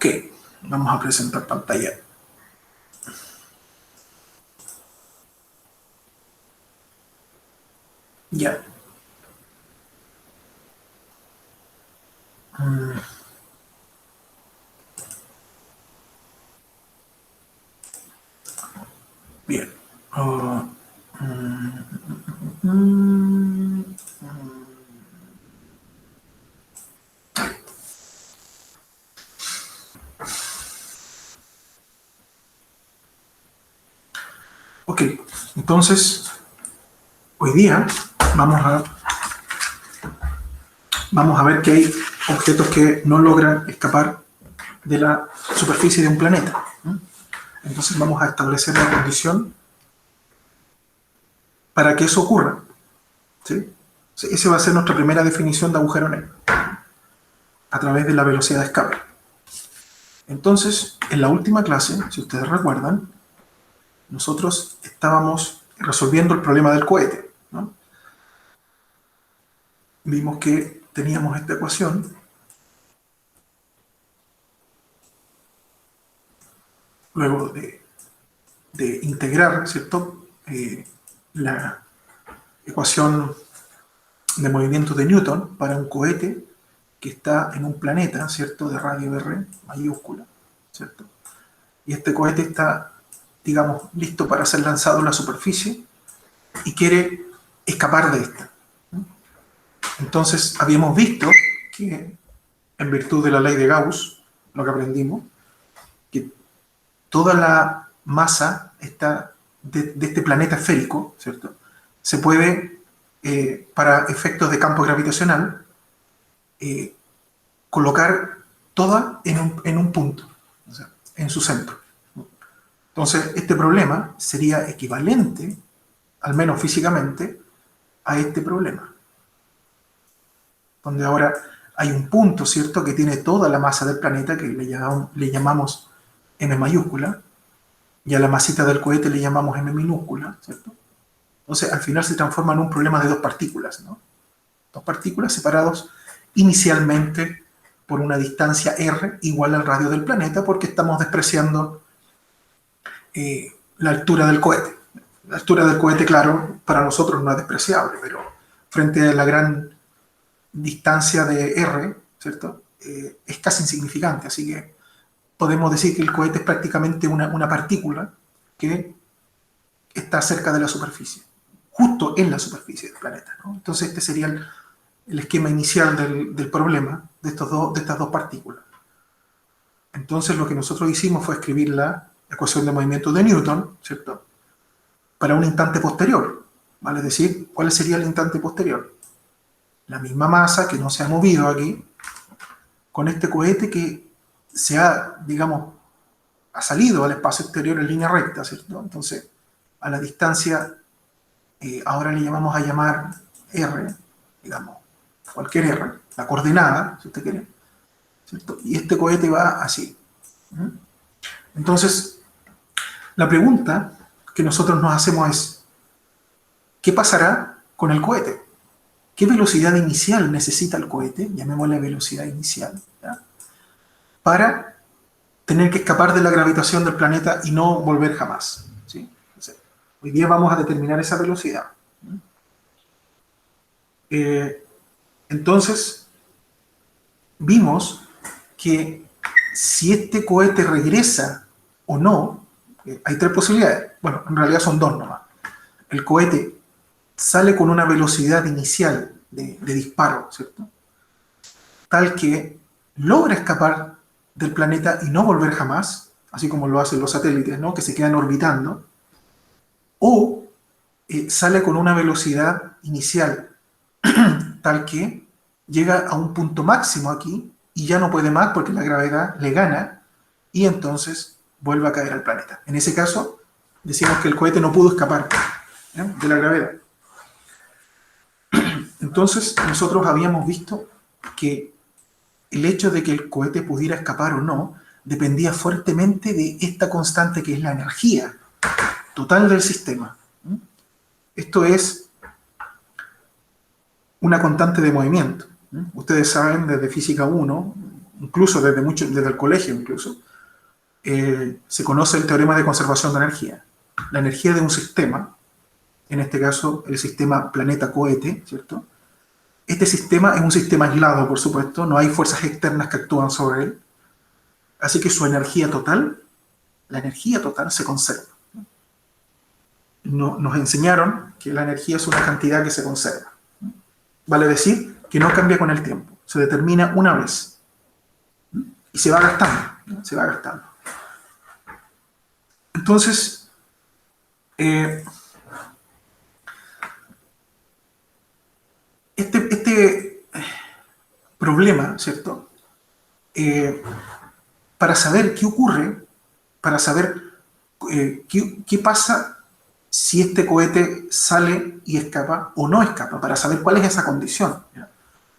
Ok, vamos a presentar pantalla. Ya. Bien. Ok, entonces, hoy día vamos a ver que hay objetos que no logran escapar de la superficie de un planeta. Entonces vamos a establecer la condición para que eso ocurra. ¿Sí? Esa va a ser nuestra primera definición de agujero negro, a través de la velocidad de escape. Entonces, en la última clase, si ustedes recuerdan, nosotros estábamos resolviendo el problema del cohete, ¿no? Vimos que teníamos esta ecuación, luego de integrar, ¿cierto? La ecuación de movimiento de Newton para un cohete que está en un planeta, ¿cierto? De radio R mayúscula, ¿cierto? Y este cohete está, digamos, listo para ser lanzado a la superficie y quiere escapar de esta. Entonces, habíamos visto que, en virtud de la ley de Gauss, lo que aprendimos, que toda la masa está de este planeta esférico, ¿cierto? Se puede, para efectos de campo gravitacional, colocar toda en un punto, o sea, en su centro. Entonces, este problema sería equivalente, al menos físicamente, a este problema, donde ahora hay un punto, ¿cierto?, que tiene toda la masa del planeta, que le llamamos M mayúscula, y a la masita del cohete le llamamos M minúscula, ¿cierto? Entonces, al final se transforma en un problema de dos partículas, ¿no? Dos partículas separados inicialmente por una distancia r igual al radio del planeta, porque estamos despreciando la altura del cohete. La altura del cohete, claro, para nosotros no es despreciable, pero frente a la gran distancia de r, ¿cierto? Es casi insignificante, así que podemos decir que el cohete es prácticamente una partícula que está cerca de la superficie, justo en la superficie del planeta, ¿no? Entonces este sería el esquema inicial del problema de estas dos partículas. Entonces lo que nosotros hicimos fue escribir la ecuación de movimiento de Newton, ¿cierto?, para un instante posterior, ¿vale? Es decir, ¿cuál sería el instante posterior? La misma masa que no se ha movido aquí, con este cohete que se ha, digamos, ha salido al espacio exterior en línea recta, ¿cierto? Entonces, a la distancia, ahora le llamamos a llamar R, digamos, cualquier R, la coordenada, si usted quiere, ¿cierto? Y este cohete va así. Entonces, la pregunta que nosotros nos hacemos es, ¿qué pasará con el cohete? ¿Qué velocidad inicial necesita el cohete? Llamémosle velocidad inicial, ¿ya?, para tener que escapar de la gravitación del planeta y no volver jamás, ¿sí? Entonces, hoy día vamos a determinar esa velocidad. Entonces, vimos que si este cohete regresa o no, hay tres posibilidades. Bueno, en realidad son dos nomás. El cohete sale con una velocidad inicial de disparo, ¿cierto?, tal que logra escapar del planeta y no volver jamás, así como lo hacen los satélites, ¿no?, que se quedan orbitando, o sale con una velocidad inicial tal que llega a un punto máximo aquí y ya no puede más porque la gravedad le gana y entonces vuelve a caer al planeta. En ese caso, decimos que el cohete no pudo escapar, ¿eh?, de la gravedad. Entonces, nosotros habíamos visto que el hecho de que el cohete pudiera escapar o no dependía fuertemente de esta constante que es la energía total del sistema. Esto es una constante de movimiento. Ustedes saben desde Física 1, incluso desde el colegio incluso, se conoce el teorema de conservación de energía. La energía de un sistema, en este caso el sistema planeta-cohete, ¿cierto? Este sistema es un sistema aislado, por supuesto, no hay fuerzas externas que actúan sobre él, así que su energía total, la energía total se conserva. Nos enseñaron que la energía es una cantidad que se conserva. Vale decir que no cambia con el tiempo, se determina una vez y se va gastando, ¿no? Se va gastando. Entonces, este problema, ¿cierto? Para saber qué ocurre, para saber qué pasa si este cohete sale y escapa o no escapa, para saber cuál es esa condición, ¿ya?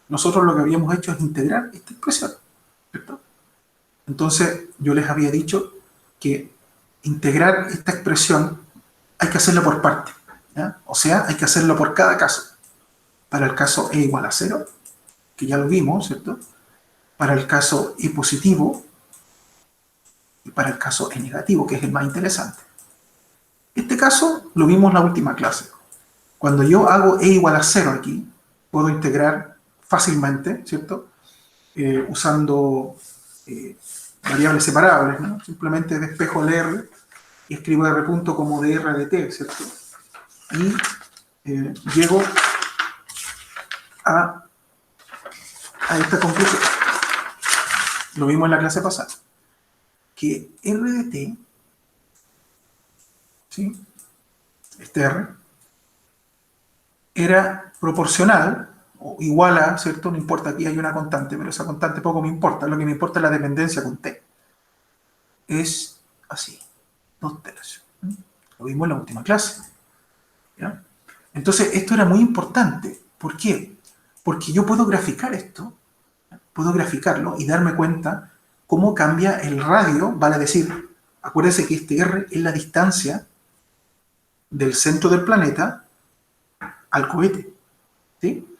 Nosotros lo que habíamos hecho es integrar esta expresión, ¿cierto? Entonces, yo les había dicho que integrar esta expresión hay que hacerlo por parte, ¿ya? O sea, hay que hacerlo por cada caso. Para el caso e igual a 0, que ya lo vimos, ¿cierto? Para el caso e positivo y para el caso e negativo, que es el más interesante. Este caso lo vimos en la última clase. Cuando yo hago e igual a 0 aquí, puedo integrar fácilmente, ¿cierto? Usando variables separables, ¿no? Simplemente despejo el R y escribo R punto como dr de t, ¿cierto? Y llego a esta conclusión. Lo vimos en la clase pasada. Que R de t, ¿sí? Este R, era proporcional o igual a, ¿cierto? No importa, aquí hay una constante, pero esa constante poco me importa. Lo que me importa es la dependencia con t. Es así, 2/3. Lo vimos en la última clase, ¿ya? Entonces, esto era muy importante. ¿Por qué? Porque yo puedo graficar esto, puedo graficarlo y darme cuenta cómo cambia el radio, vale decir, acuérdense que este R es la distancia del centro del planeta al cohete, ¿sí?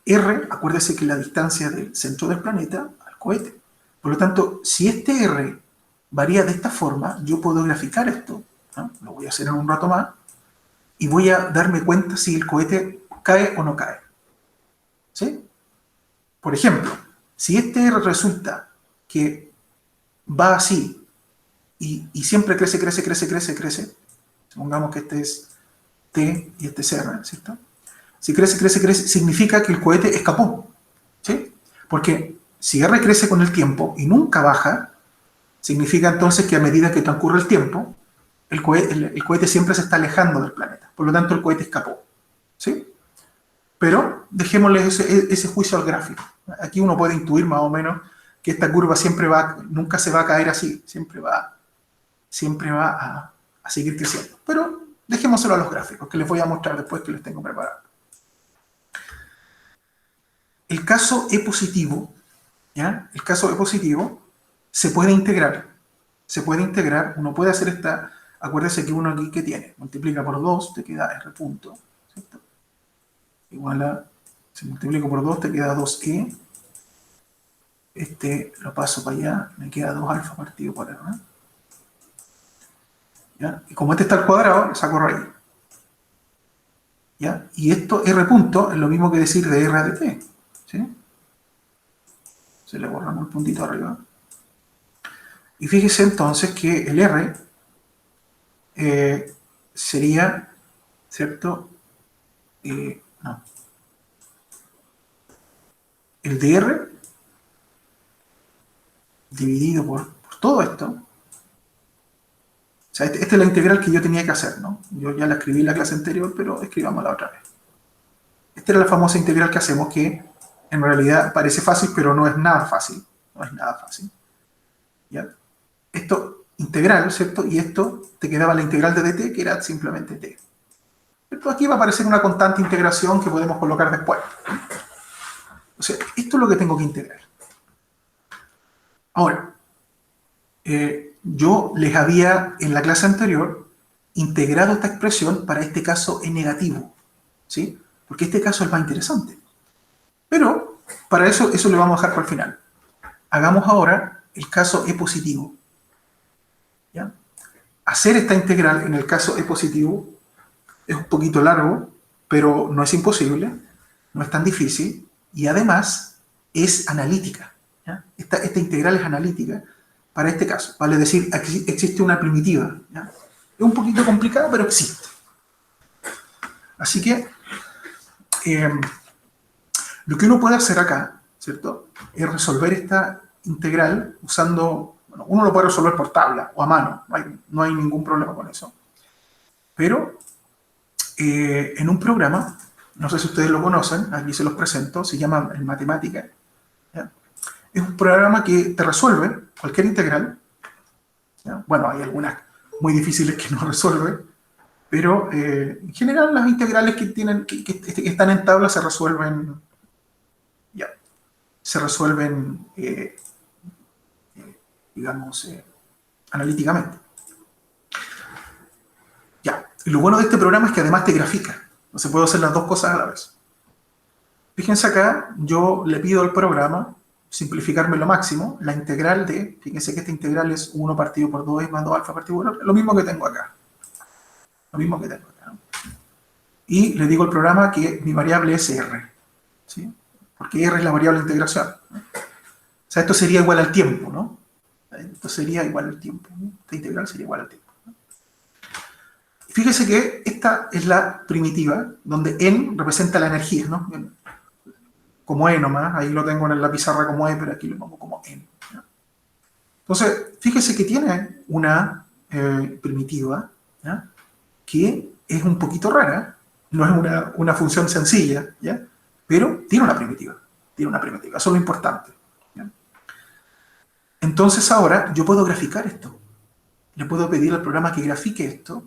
R, acuérdese que es la distancia del centro del planeta al cohete. Por lo tanto, si este R varía de esta forma, yo puedo graficar esto, ¿no? Lo voy a hacer en un rato más, y voy a darme cuenta si el cohete cae o no cae, ¿sí? Por ejemplo, si este R resulta que va así y siempre crece, supongamos que este es T y este es R, ¿cierto? Si crece, significa que el cohete escapó, ¿sí? Porque si R crece con el tiempo y nunca baja, significa entonces que a medida que transcurre el tiempo, el cohete siempre se está alejando del planeta. Por lo tanto, el cohete escapó, ¿sí? Pero dejémosle ese juicio al gráfico. Aquí uno puede intuir más o menos que esta curva nunca se va a caer así, siempre va a seguir creciendo. Pero dejémoselo a los gráficos, que les voy a mostrar después que les tengo preparados. El caso E positivo, ¿ya? El caso E positivo se puede integrar. Uno puede hacer esta, acuérdese que uno aquí, ¿qué tiene? Multiplica por 2, te queda R punto, ¿cierto? Igual a, si multiplico por 2, te queda 2E. Este lo paso para allá, me queda 2 alfa partido por R, ¿no? ¿Ya? Y como este está al cuadrado, le saco raíz. ¿Ya? Y esto, R punto, es lo mismo que decir de R de T, ¿sí? Se le borramos el puntito arriba. Y fíjese entonces que el R sería, ¿cierto? No. El de R dividido por todo esto. O sea, esta es la integral que yo tenía que hacer, ¿no? Yo ya la escribí en la clase anterior, pero escribámosla otra vez. Esta era la famosa integral que hacemos, que en realidad parece fácil, pero no es nada fácil. No es nada fácil. ¿Ya? Esto, integral, ¿cierto? Y esto te quedaba la integral de dt, que era simplemente t. Esto aquí va a aparecer una constante integración que podemos colocar después. O sea, esto es lo que tengo que integrar. Ahora, yo les había, en la clase anterior, integrado esta expresión para este caso en negativo, ¿sí? Porque este caso es más interesante. Pero, para eso lo vamos a dejar para el final. Hagamos ahora el caso E positivo. ¿Ya? Hacer esta integral en el caso E positivo es un poquito largo, pero no es imposible, no es tan difícil, y además es analítica. ¿Ya? Esta integral es analítica para este caso, vale decir, aquí existe una primitiva. ¿Ya? Es un poquito complicada, pero existe. Así que lo que uno puede hacer acá, ¿cierto?, es resolver esta integral usando, bueno, uno lo puede resolver por tabla o a mano, no hay ningún problema con eso. Pero en un programa, no sé si ustedes lo conocen, aquí se los presento, se llama en matemática. ¿Ya? Es un programa que te resuelve cualquier integral. ¿Ya? Bueno, hay algunas muy difíciles que no resuelve, pero en general las integrales que están en tabla se resuelven, ya, se resuelven, digamos, analíticamente. Ya. Y lo bueno de este programa es que además te grafica. No se puede hacer las dos cosas a la vez. Fíjense acá, yo le pido al programa simplificarme lo máximo, la integral de, fíjense que esta integral es 1 partido por 2 más 2 alfa partido por 1, lo mismo que tengo acá. Lo mismo que tengo acá. Y le digo al programa que mi variable es R. ¿Sí? Porque R es la variable de integración. ¿No? O sea, esto sería igual al tiempo, ¿no? Esto sería igual al tiempo. ¿No? Esta integral sería igual al tiempo. ¿No? Fíjese que esta es la primitiva, donde n representa la energía, ¿no? Como E nomás, ahí lo tengo en la pizarra como E, pero aquí lo pongo como N. ¿Ya? Entonces, fíjese que tiene una primitiva, ¿ya?, que es un poquito rara, no es una función sencilla, ¿ya?, pero tiene una primitiva, eso es lo importante. ¿Ya? Entonces ahora yo puedo graficar esto, le puedo pedir al programa que grafique esto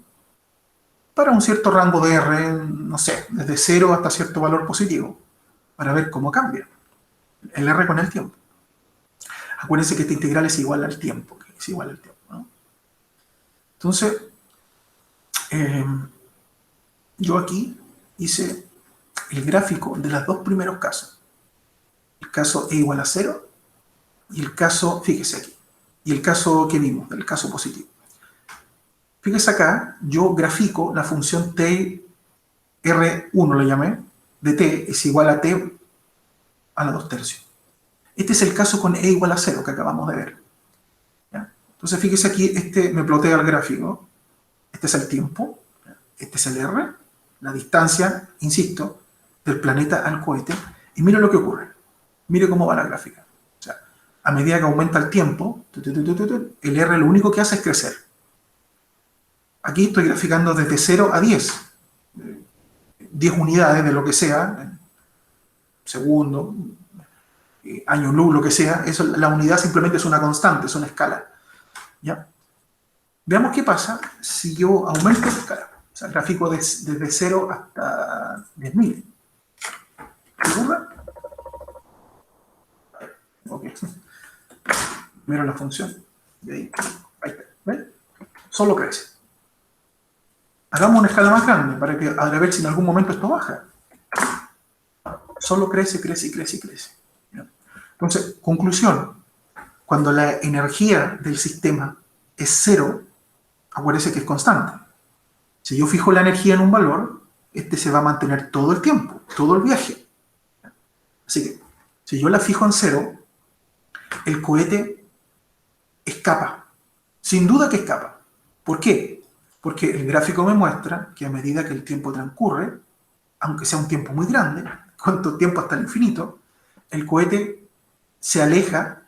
para un cierto rango de R, no sé, desde 0 hasta cierto valor positivo, para ver cómo cambia el R con el tiempo. Acuérdense que esta integral es igual al tiempo, ¿no? Entonces, yo aquí hice el gráfico de los dos primeros casos. El caso E igual a 0 y el caso, fíjese aquí, y el caso que vimos, el caso positivo. Fíjese acá, yo grafico la función t, R1 lo llamé, de t es igual a t a la 2 tercios. Este es el caso con E igual a 0 que acabamos de ver. ¿Ya? Entonces fíjese aquí, me plotea el gráfico. Este es el tiempo, este es el R, la distancia, insisto, del planeta al cohete. Y mire lo que ocurre. Mire cómo va la gráfica. O sea, a medida que aumenta el tiempo, el R lo único que hace es crecer. Aquí estoy graficando desde 0 a 10. 10 unidades de lo que sea, segundo, año luz, lo que sea. Eso, la unidad simplemente es una constante, es una escala. ¿Ya? Veamos qué pasa si yo aumento la escala. O sea, gráfico desde 0 hasta 10.000. ¿Qué ocurre? Ok. Miro la función. Ahí está. ¿Ven? Solo crece. Hagamos una escala más grande para ver si en algún momento esto baja. Solo crece, crece y crece y crece. Entonces, conclusión. Cuando la energía del sistema es 0, acuérdese que es constante. Si yo fijo la energía en un valor, este se va a mantener todo el tiempo, todo el viaje. Así que, si yo la fijo en 0, el cohete escapa. Sin duda que escapa. ¿Por qué? Porque el gráfico me muestra que a medida que el tiempo transcurre, aunque sea un tiempo muy grande, cuánto tiempo hasta el infinito, el cohete se aleja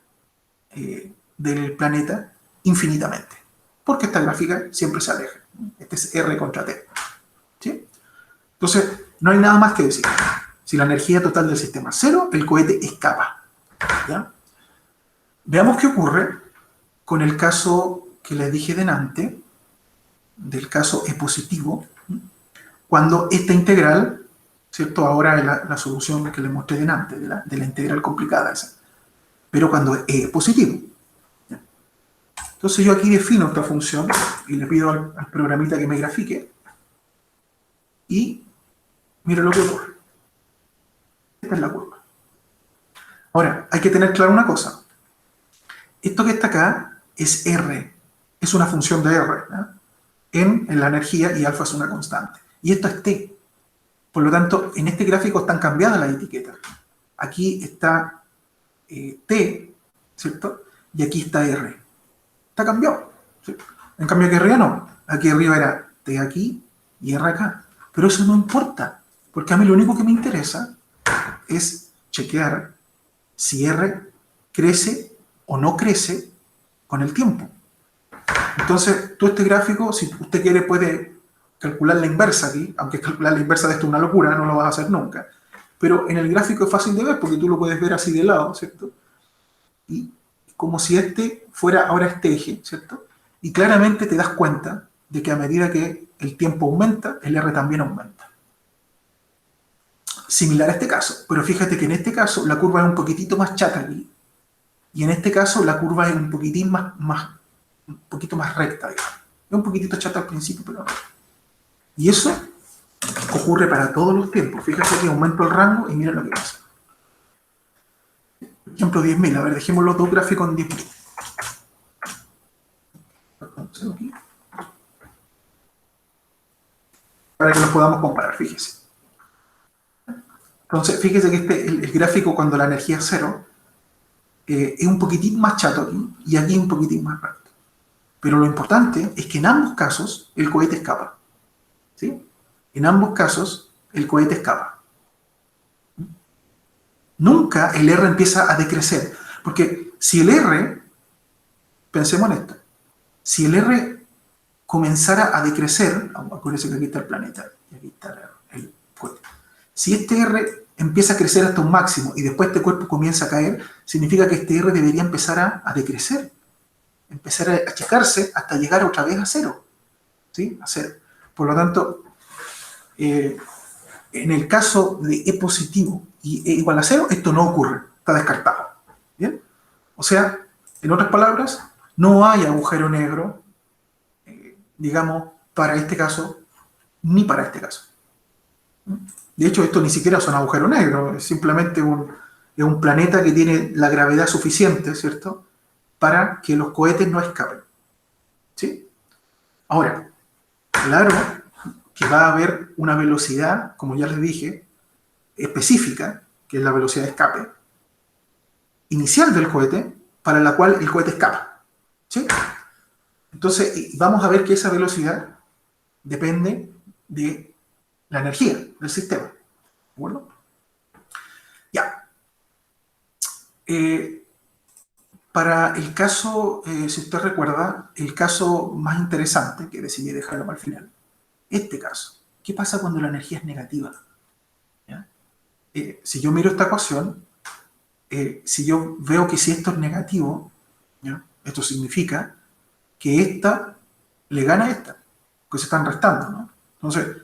del planeta infinitamente. Porque esta gráfica siempre se aleja. Este es R contra T. ¿Sí? Entonces, no hay nada más que decir. Si la energía total del sistema es 0, el cohete escapa. ¿Ya? Veamos qué ocurre con el caso que les dije delante, del caso E positivo, cuando esta integral, ¿cierto? Ahora es la solución que les mostré delante, de la integral complicada esa. Pero cuando E es positivo. ¿Ya? Entonces yo aquí defino esta función y le pido al programita que me grafique. Y mira lo que ocurre. Esta es la curva. Ahora, hay que tener claro una cosa. Esto que está acá es R, es una función de R, ¿no? En la energía, y alfa es una constante. Y esto es T. Por lo tanto, en este gráfico están cambiadas las etiquetas. Aquí está T, ¿cierto? Y aquí está R. Está cambiado, ¿sí? En cambio aquí arriba no. Aquí arriba era T aquí y R acá. Pero eso no importa, porque a mí lo único que me interesa es chequear si R crece o no crece con el tiempo. Entonces, tú este gráfico, si usted quiere, puede calcular la inversa aquí, aunque calcular la inversa de esto es una locura, no lo vas a hacer nunca. Pero en el gráfico es fácil de ver, porque tú lo puedes ver así de lado, ¿cierto? Y como si este fuera ahora este eje, ¿cierto? Y claramente te das cuenta de que a medida que el tiempo aumenta, el R también aumenta. Similar a este caso, pero fíjate que en este caso la curva es un poquitito más chata aquí, y en este caso la curva es un poquitín un poquito más recta, digamos. Es un poquitito chata al principio, pero no. Y eso ocurre para todos los tiempos. Fíjate que aumento el rango y mira lo que pasa. Por ejemplo, 10.000. A ver, dejemos los dos gráficos en 10.000. Para que los podamos comparar, fíjese. Entonces, fíjese que el gráfico cuando la energía es cero es un poquitín más chato aquí y aquí un poquitín más recto. Pero lo importante es que en ambos casos el cohete escapa. ¿Sí? En ambos casos el cohete escapa. Nunca el R empieza a decrecer. Porque si el R, pensemos en esto, si el R comenzara a decrecer, acuérdense que aquí está el planeta y aquí está el cohete. Si este R empieza a crecer hasta un máximo y después este cuerpo comienza a caer, significa que este R debería empezar a decrecer, empezar a achicarse hasta llegar otra vez a cero. ¿Sí? A cero. Por lo tanto, en el caso de E positivo y E igual a cero, esto no ocurre, está descartado. ¿Bien? O sea, en otras palabras, no hay agujero negro, digamos, para este caso, ni para este caso. De hecho, esto ni siquiera es un agujero negro, es simplemente un planeta que tiene la gravedad suficiente, ¿cierto?, para que los cohetes no escapen. ¿Sí? Ahora, claro que va a haber una velocidad, como ya les dije, específica, que es la velocidad de escape, inicial del cohete, para la cual el cohete escapa. ¿Sí? Entonces, vamos a ver que esa velocidad depende de la energía del sistema. ¿De acuerdo? Ya. Para el caso, si usted recuerda, el caso más interesante, que decidí dejarlo para el final, este caso. ¿Qué pasa cuando la energía es negativa? ¿Ya? Si yo miro esta ecuación, si yo veo que si esto es negativo, ¿ya?, esto significa que esta le gana a esta, que se están restando, ¿no? Entonces,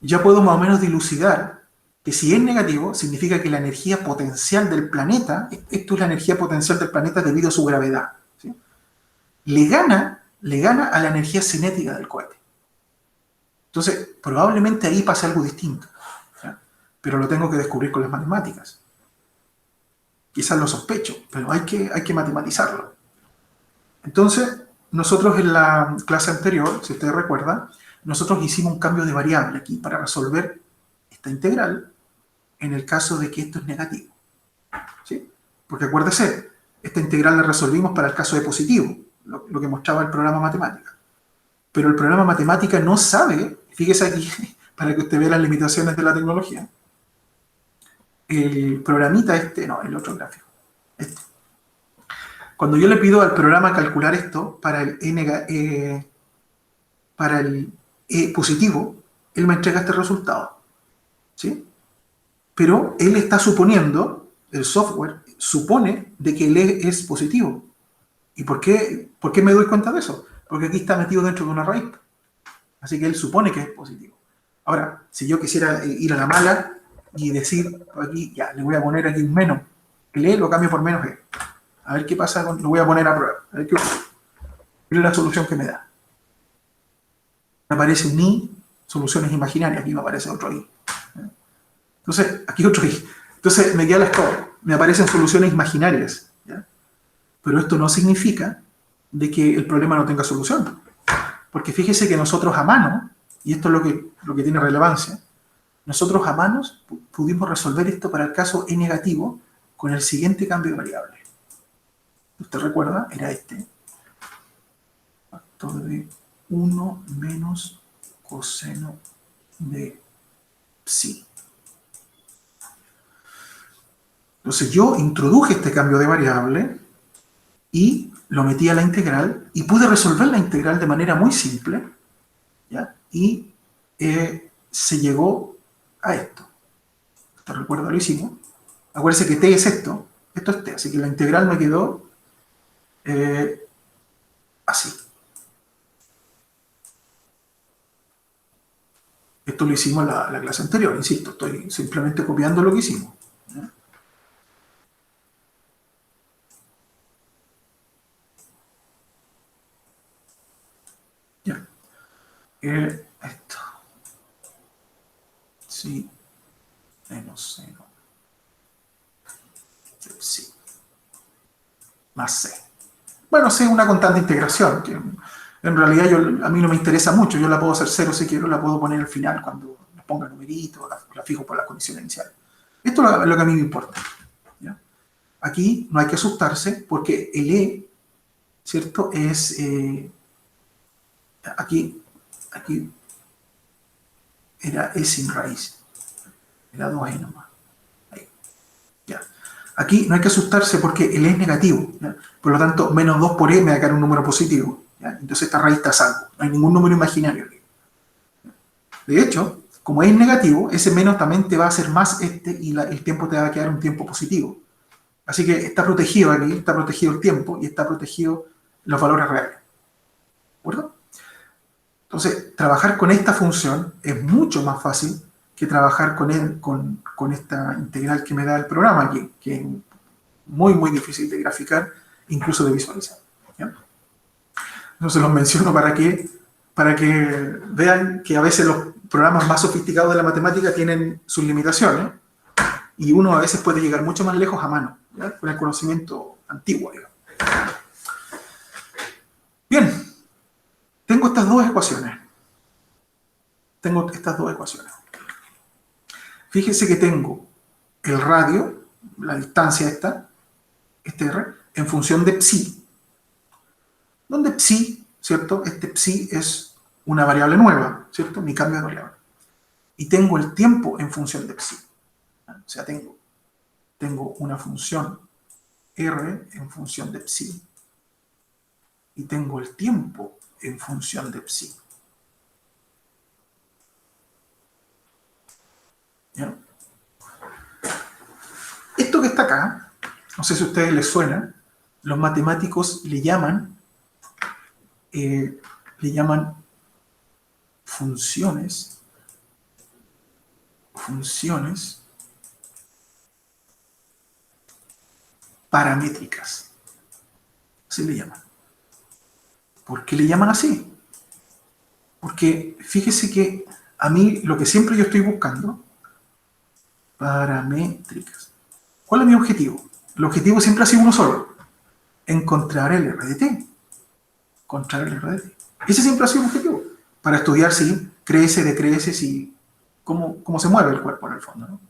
ya puedo más o menos dilucidar que si es negativo, significa que la energía potencial del planeta, esto es la energía potencial del planeta debido a su gravedad, ¿sí?, le gana a la energía cinética del cohete. Entonces, probablemente ahí pase algo distinto, ¿ya?, pero lo tengo que descubrir con las matemáticas. Quizás lo sospecho, pero hay que matematizarlo. Entonces, nosotros en la clase anterior, si ustedes recuerdan, nosotros hicimos un cambio de variable aquí para resolver esta integral en el caso de que esto es negativo. ¿Sí? Porque acuérdese, esta integral la resolvimos para el caso de positivo, lo que mostraba el programa matemática. Pero el programa matemática no sabe, fíjese aquí, para que usted vea las limitaciones de la tecnología, el programita no, el otro gráfico, este. Cuando yo le pido al programa calcular esto para el E positivo, él me entrega este resultado. ¿Sí? Pero él está suponiendo, el software supone de que el E es positivo. ¿Y por qué me doy cuenta de eso? Porque aquí está metido dentro de una raíz. Así que él supone que es positivo. Ahora, si yo quisiera ir a la mala y decir aquí, ya, le voy a poner aquí un menos, el E lo cambio por menos E. A ver qué pasa, lo voy a poner a prueba. A ver qué ocurre. Es la solución que me da. Me aparece un I, soluciones imaginarias, aquí me aparece otro I. Entonces, aquí otro I. Entonces me queda la escoba. Me aparecen soluciones imaginarias. ¿Ya? Pero esto no significa de que el problema no tenga solución. Porque fíjese que nosotros a mano, y esto es lo que tiene relevancia, nosotros a manos pudimos resolver esto para el caso E negativo con el siguiente cambio de variable. ¿Usted recuerda? Era este. Factor de 1 menos coseno de psi. Entonces yo introduje este cambio de variable y lo metí a la integral y pude resolver la integral de manera muy simple, ¿ya? Y se llegó a esto. ¿Te recuerda? Lo hicimos. Acuérdense que t es esto es t, así que la integral me quedó así. Esto lo hicimos en la clase anterior, insisto, estoy simplemente copiando lo que hicimos. ¿Ya? Esto. Sí. Menos seno. Sí. Más c. Bueno, c es una constante de integración, que en realidad a mí no me interesa mucho. Yo la puedo hacer cero si quiero, la puedo poner al final cuando le ponga numerito, la fijo por la condición inicial. Esto es lo que a mí me importa. ¿Ya? Aquí no hay que asustarse porque el e, ¿cierto? Es... aquí era e sin raíz. Era 2e nomás. Ahí. Ya. Aquí no hay que asustarse porque el e es negativo. ¿Ya? Por lo tanto, menos 2 por e me va a quedar un número positivo. ¿Ya? Entonces esta raíz está a salvo. No hay ningún número imaginario aquí. De hecho, como es negativo, ese menos también te va a hacer más y el tiempo te va a quedar un tiempo positivo. Así que está protegido aquí, está protegido el tiempo y está protegido los valores reales. ¿De acuerdo? Entonces, trabajar con esta función es mucho más fácil que trabajar con esta integral que me da el programa aquí, que es muy, muy difícil de graficar, incluso de visualizar. ¿Ya? Entonces los menciono para que vean que a veces los programas más sofisticados de la matemática tienen sus limitaciones y uno a veces puede llegar mucho más lejos a mano, ¿ya? Con el conocimiento antiguo, digamos. Bien, tengo estas dos ecuaciones. Fíjense que tengo el radio, la distancia este r, en función de psi. Donde psi, ¿cierto? Este psi es una variable nueva, ¿cierto? Mi cambio de variable. Y tengo el tiempo en función de psi. O sea, tengo una función r en función de psi. Y tengo el tiempo en función de psi. ¿Ya? Esto que está acá, no sé si a ustedes les suena, los matemáticos le llaman funciones paramétricas. Así le llaman. ¿Por qué le llaman así? Porque fíjese que a mí lo que siempre yo estoy buscando, paramétricas. ¿Cuál es mi objetivo? El objetivo siempre ha sido uno solo. Encontrar el R de t. Encontrar el R de t. Ese siempre ha sido un objetivo. Para estudiar si crece, decrece, si cómo se mueve el cuerpo en el fondo, ¿no?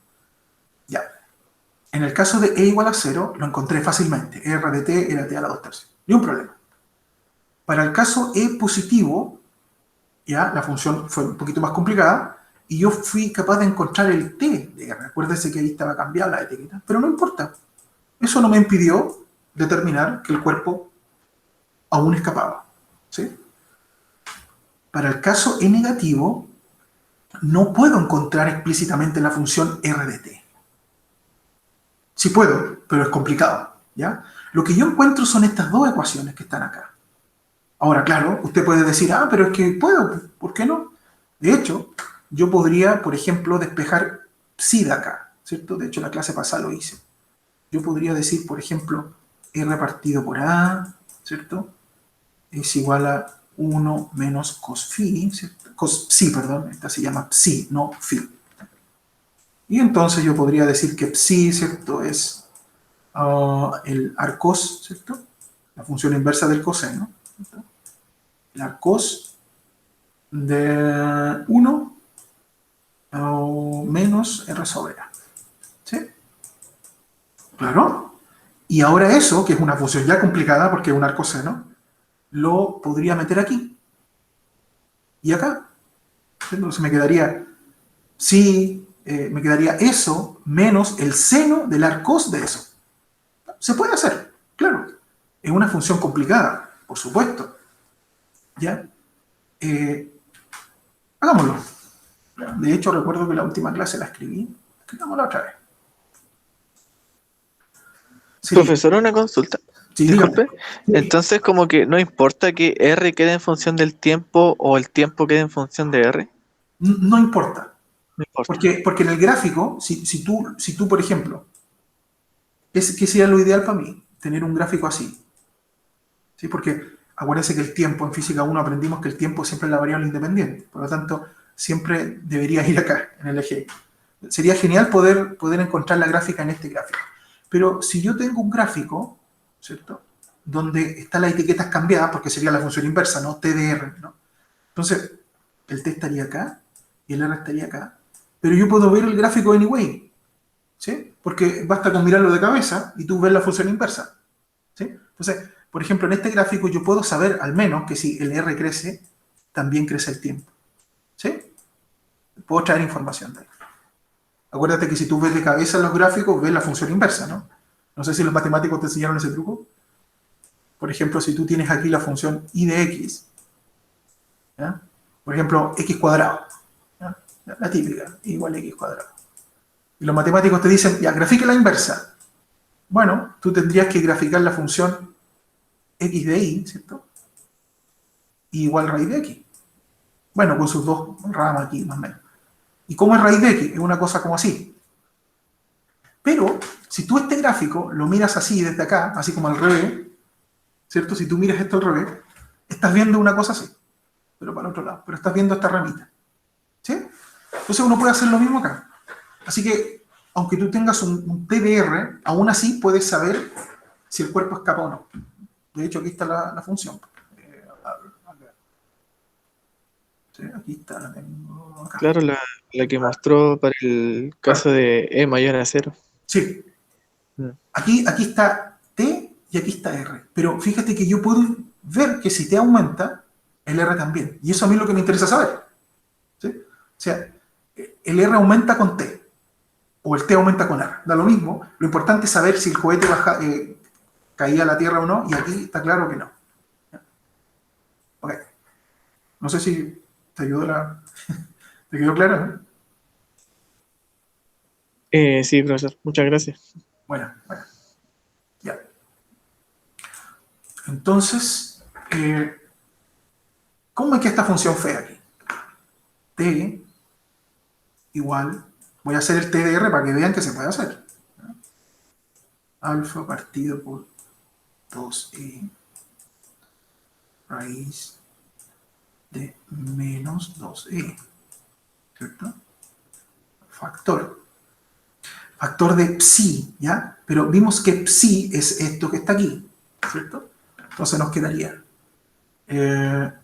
Ya. En el caso de e igual a 0, lo encontré fácilmente. R de t era t a la 2/3. Ni un problema. Para el caso e positivo, ya la función fue un poquito más complicada y yo fui capaz de encontrar el t de R. Acuérdense que ahí estaba cambiada la etiqueta, pero no importa. Eso no me impidió determinar que el cuerpo aún escapaba. ¿Sí? Para el caso e negativo, no puedo encontrar explícitamente la función R de t. Sí puedo, pero es complicado. ¿Ya? Lo que yo encuentro son estas dos ecuaciones que están acá. Ahora, claro, usted puede decir, pero es que puedo, ¿por qué no? De hecho, yo podría, por ejemplo, despejar psi de acá, ¿cierto? De hecho, la clase pasada lo hice. Yo podría decir, por ejemplo, R partido por A, ¿cierto? Es igual a 1 menos cos phi, ¿cierto? Cos psi, perdón, esta se llama psi, no phi. Y entonces yo podría decir que psi, ¿cierto? Es el arcos, ¿cierto? la función inversa del coseno, ¿cierto? La cos de 1 o menos R sobre A. ¿Sí? Claro. Y ahora eso, que es una función ya complicada porque es un arcoseno, lo podría meter aquí y acá. Entonces me quedaría, sí, me quedaría eso menos el seno del arcos de eso. Se puede hacer, claro. Es una función complicada, por supuesto. ¿Ya? Hagámoslo. De hecho, recuerdo que la última clase la escribí. Escribámosla otra vez. Sería, Profesor, una consulta. sí, dígame. Disculpe. Sí, Entonces, como que no importa que R quede en función del tiempo o el tiempo quede en función de R. no importa. No importa. Porque en el gráfico, si tú, por ejemplo, ¿qué sería lo ideal para mí? Tener un gráfico así. ¿Sí? Porque acuérdense que el tiempo, en física 1 aprendimos que el tiempo siempre es la variable independiente. Por lo tanto, siempre debería ir acá, en el eje. Sería genial poder encontrar la gráfica en este gráfico. Pero si yo tengo un gráfico, ¿cierto? Donde están las etiquetas cambiadas, porque sería la función inversa, ¿no? T de R, ¿no? Entonces, el T estaría acá y el R estaría acá. Pero yo puedo ver el gráfico anyway, ¿sí? Porque basta con mirarlo de cabeza y tú ves la función inversa, ¿sí? Entonces, por ejemplo, en este gráfico yo puedo saber al menos que si el R crece, también crece el tiempo, ¿sí? Puedo traer información de ahí. Acuérdate que si tú ves de cabeza los gráficos, ves la función inversa, ¿no? No sé si los matemáticos te enseñaron ese truco. Por ejemplo, si tú tienes aquí la función y de x, ¿ya? Por ejemplo, x cuadrado, ¿ya? La típica, igual a x cuadrado. Y los matemáticos te dicen, ya, grafique la inversa. Bueno, tú tendrías que graficar la función x de y, ¿cierto? Y igual raíz de x. Bueno, con sus dos ramas aquí, más o menos. ¿Y cómo es raíz de x? Es una cosa como así. Pero, si tú este gráfico lo miras así, desde acá, así como al revés, ¿cierto? Si tú miras esto al revés, estás viendo una cosa así, pero para el otro lado. Pero estás viendo esta ramita, ¿sí? Entonces uno puede hacer lo mismo acá. Así que, aunque tú tengas un TDR, aún así puedes saber si el cuerpo escapa o no. De hecho, aquí está la función. Sí, aquí está, la tengo acá. Claro, la que mostró para el caso Claro. de E mayor a cero. Sí, Mm. aquí está T y aquí está R. Pero fíjate que yo puedo ver que si T aumenta, el R también. Y eso a mí es lo que me interesa saber. ¿Sí? O sea, el R aumenta con T o el T aumenta con R. Da lo mismo. Lo importante es saber si el cohete caía a la Tierra o no. Y aquí está claro que no. Ok. No sé si te ayudó ¿Te quedó claro? ¿No? Sí, profesor, muchas gracias. Bueno, ya. Entonces, ¿cómo es que esta función fea aquí? T igual, voy a hacer el TDR para que vean que se puede hacer. Alfa partido por 2e raíz de menos 2e, ¿cierto? Factor. Factor de psi, ¿ya? Pero vimos que psi es esto que está aquí, ¿cierto? Entonces nos quedaría R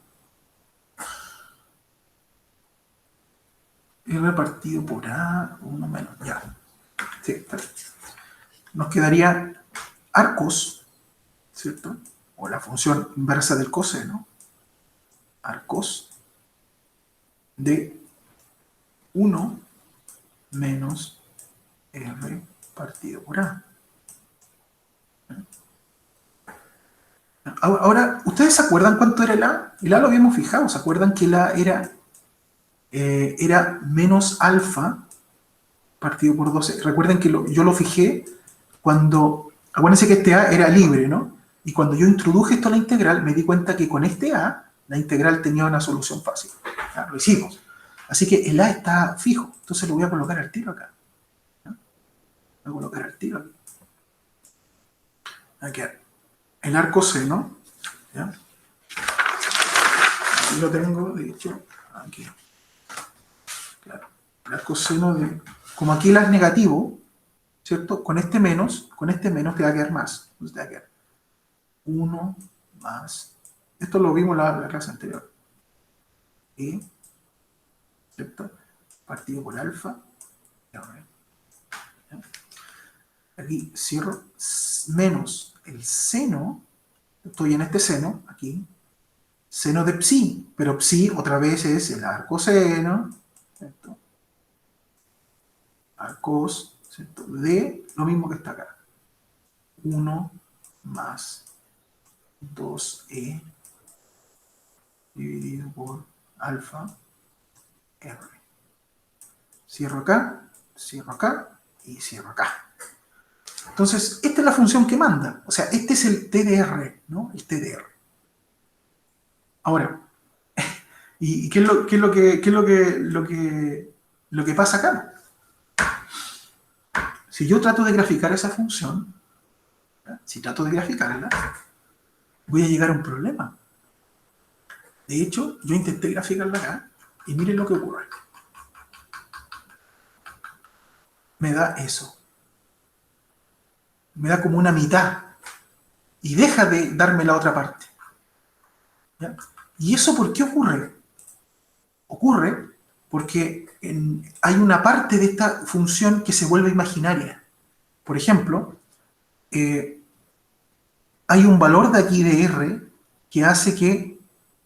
partido por A, 1 menos, ya. Sí, está bien. Nos quedaría arcos, ¿cierto? O la función inversa del coseno, arcos de 1 menos R partido por A. Ahora, ¿ustedes se acuerdan cuánto era el A? El A lo habíamos fijado, ¿se acuerdan que el A era menos alfa partido por 12? Recuerden que yo lo fijé cuando, acuérdense que este A era libre, ¿no? Y cuando yo introduje esto a la integral, me di cuenta que con este A, la integral tenía una solución fácil. Ya, lo hicimos. Así que el A está fijo, entonces lo voy a colocar al tiro acá. ¿Ya? Voy a colocar al tiro aquí. Aquí, el arco seno, ¿ya? Aquí lo tengo, de hecho, aquí. Claro, el arco seno de, como aquí el A es negativo, ¿cierto? Con este menos te va a quedar más. Entonces te va a quedar 1 más, esto lo vimos en la clase anterior, E, ¿cierto? Partido por alfa, ¿ya? Aquí cierro, menos el seno, estoy en este seno, aquí, seno de psi, pero psi otra vez es el arcoseno, ¿cierto? Arcos, ¿cierto? De lo mismo que está acá. 1 más 2e dividido por alfa r. Cierro acá y cierro acá. Entonces, esta es la función que manda. O sea, este es el TDR, ¿no? El TDR. Ahora, ¿y qué es lo que pasa acá? Si yo trato de graficar esa función, ¿ya? Si trato de graficarla, voy a llegar a un problema. De hecho, yo intenté graficarla acá y miren lo que ocurre. Me da eso. Me da como una mitad y deja de darme la otra parte. ¿Ya? ¿Y eso por qué ocurre? Ocurre porque hay una parte de esta función que se vuelve imaginaria. Por ejemplo, hay un valor de aquí de R que hace que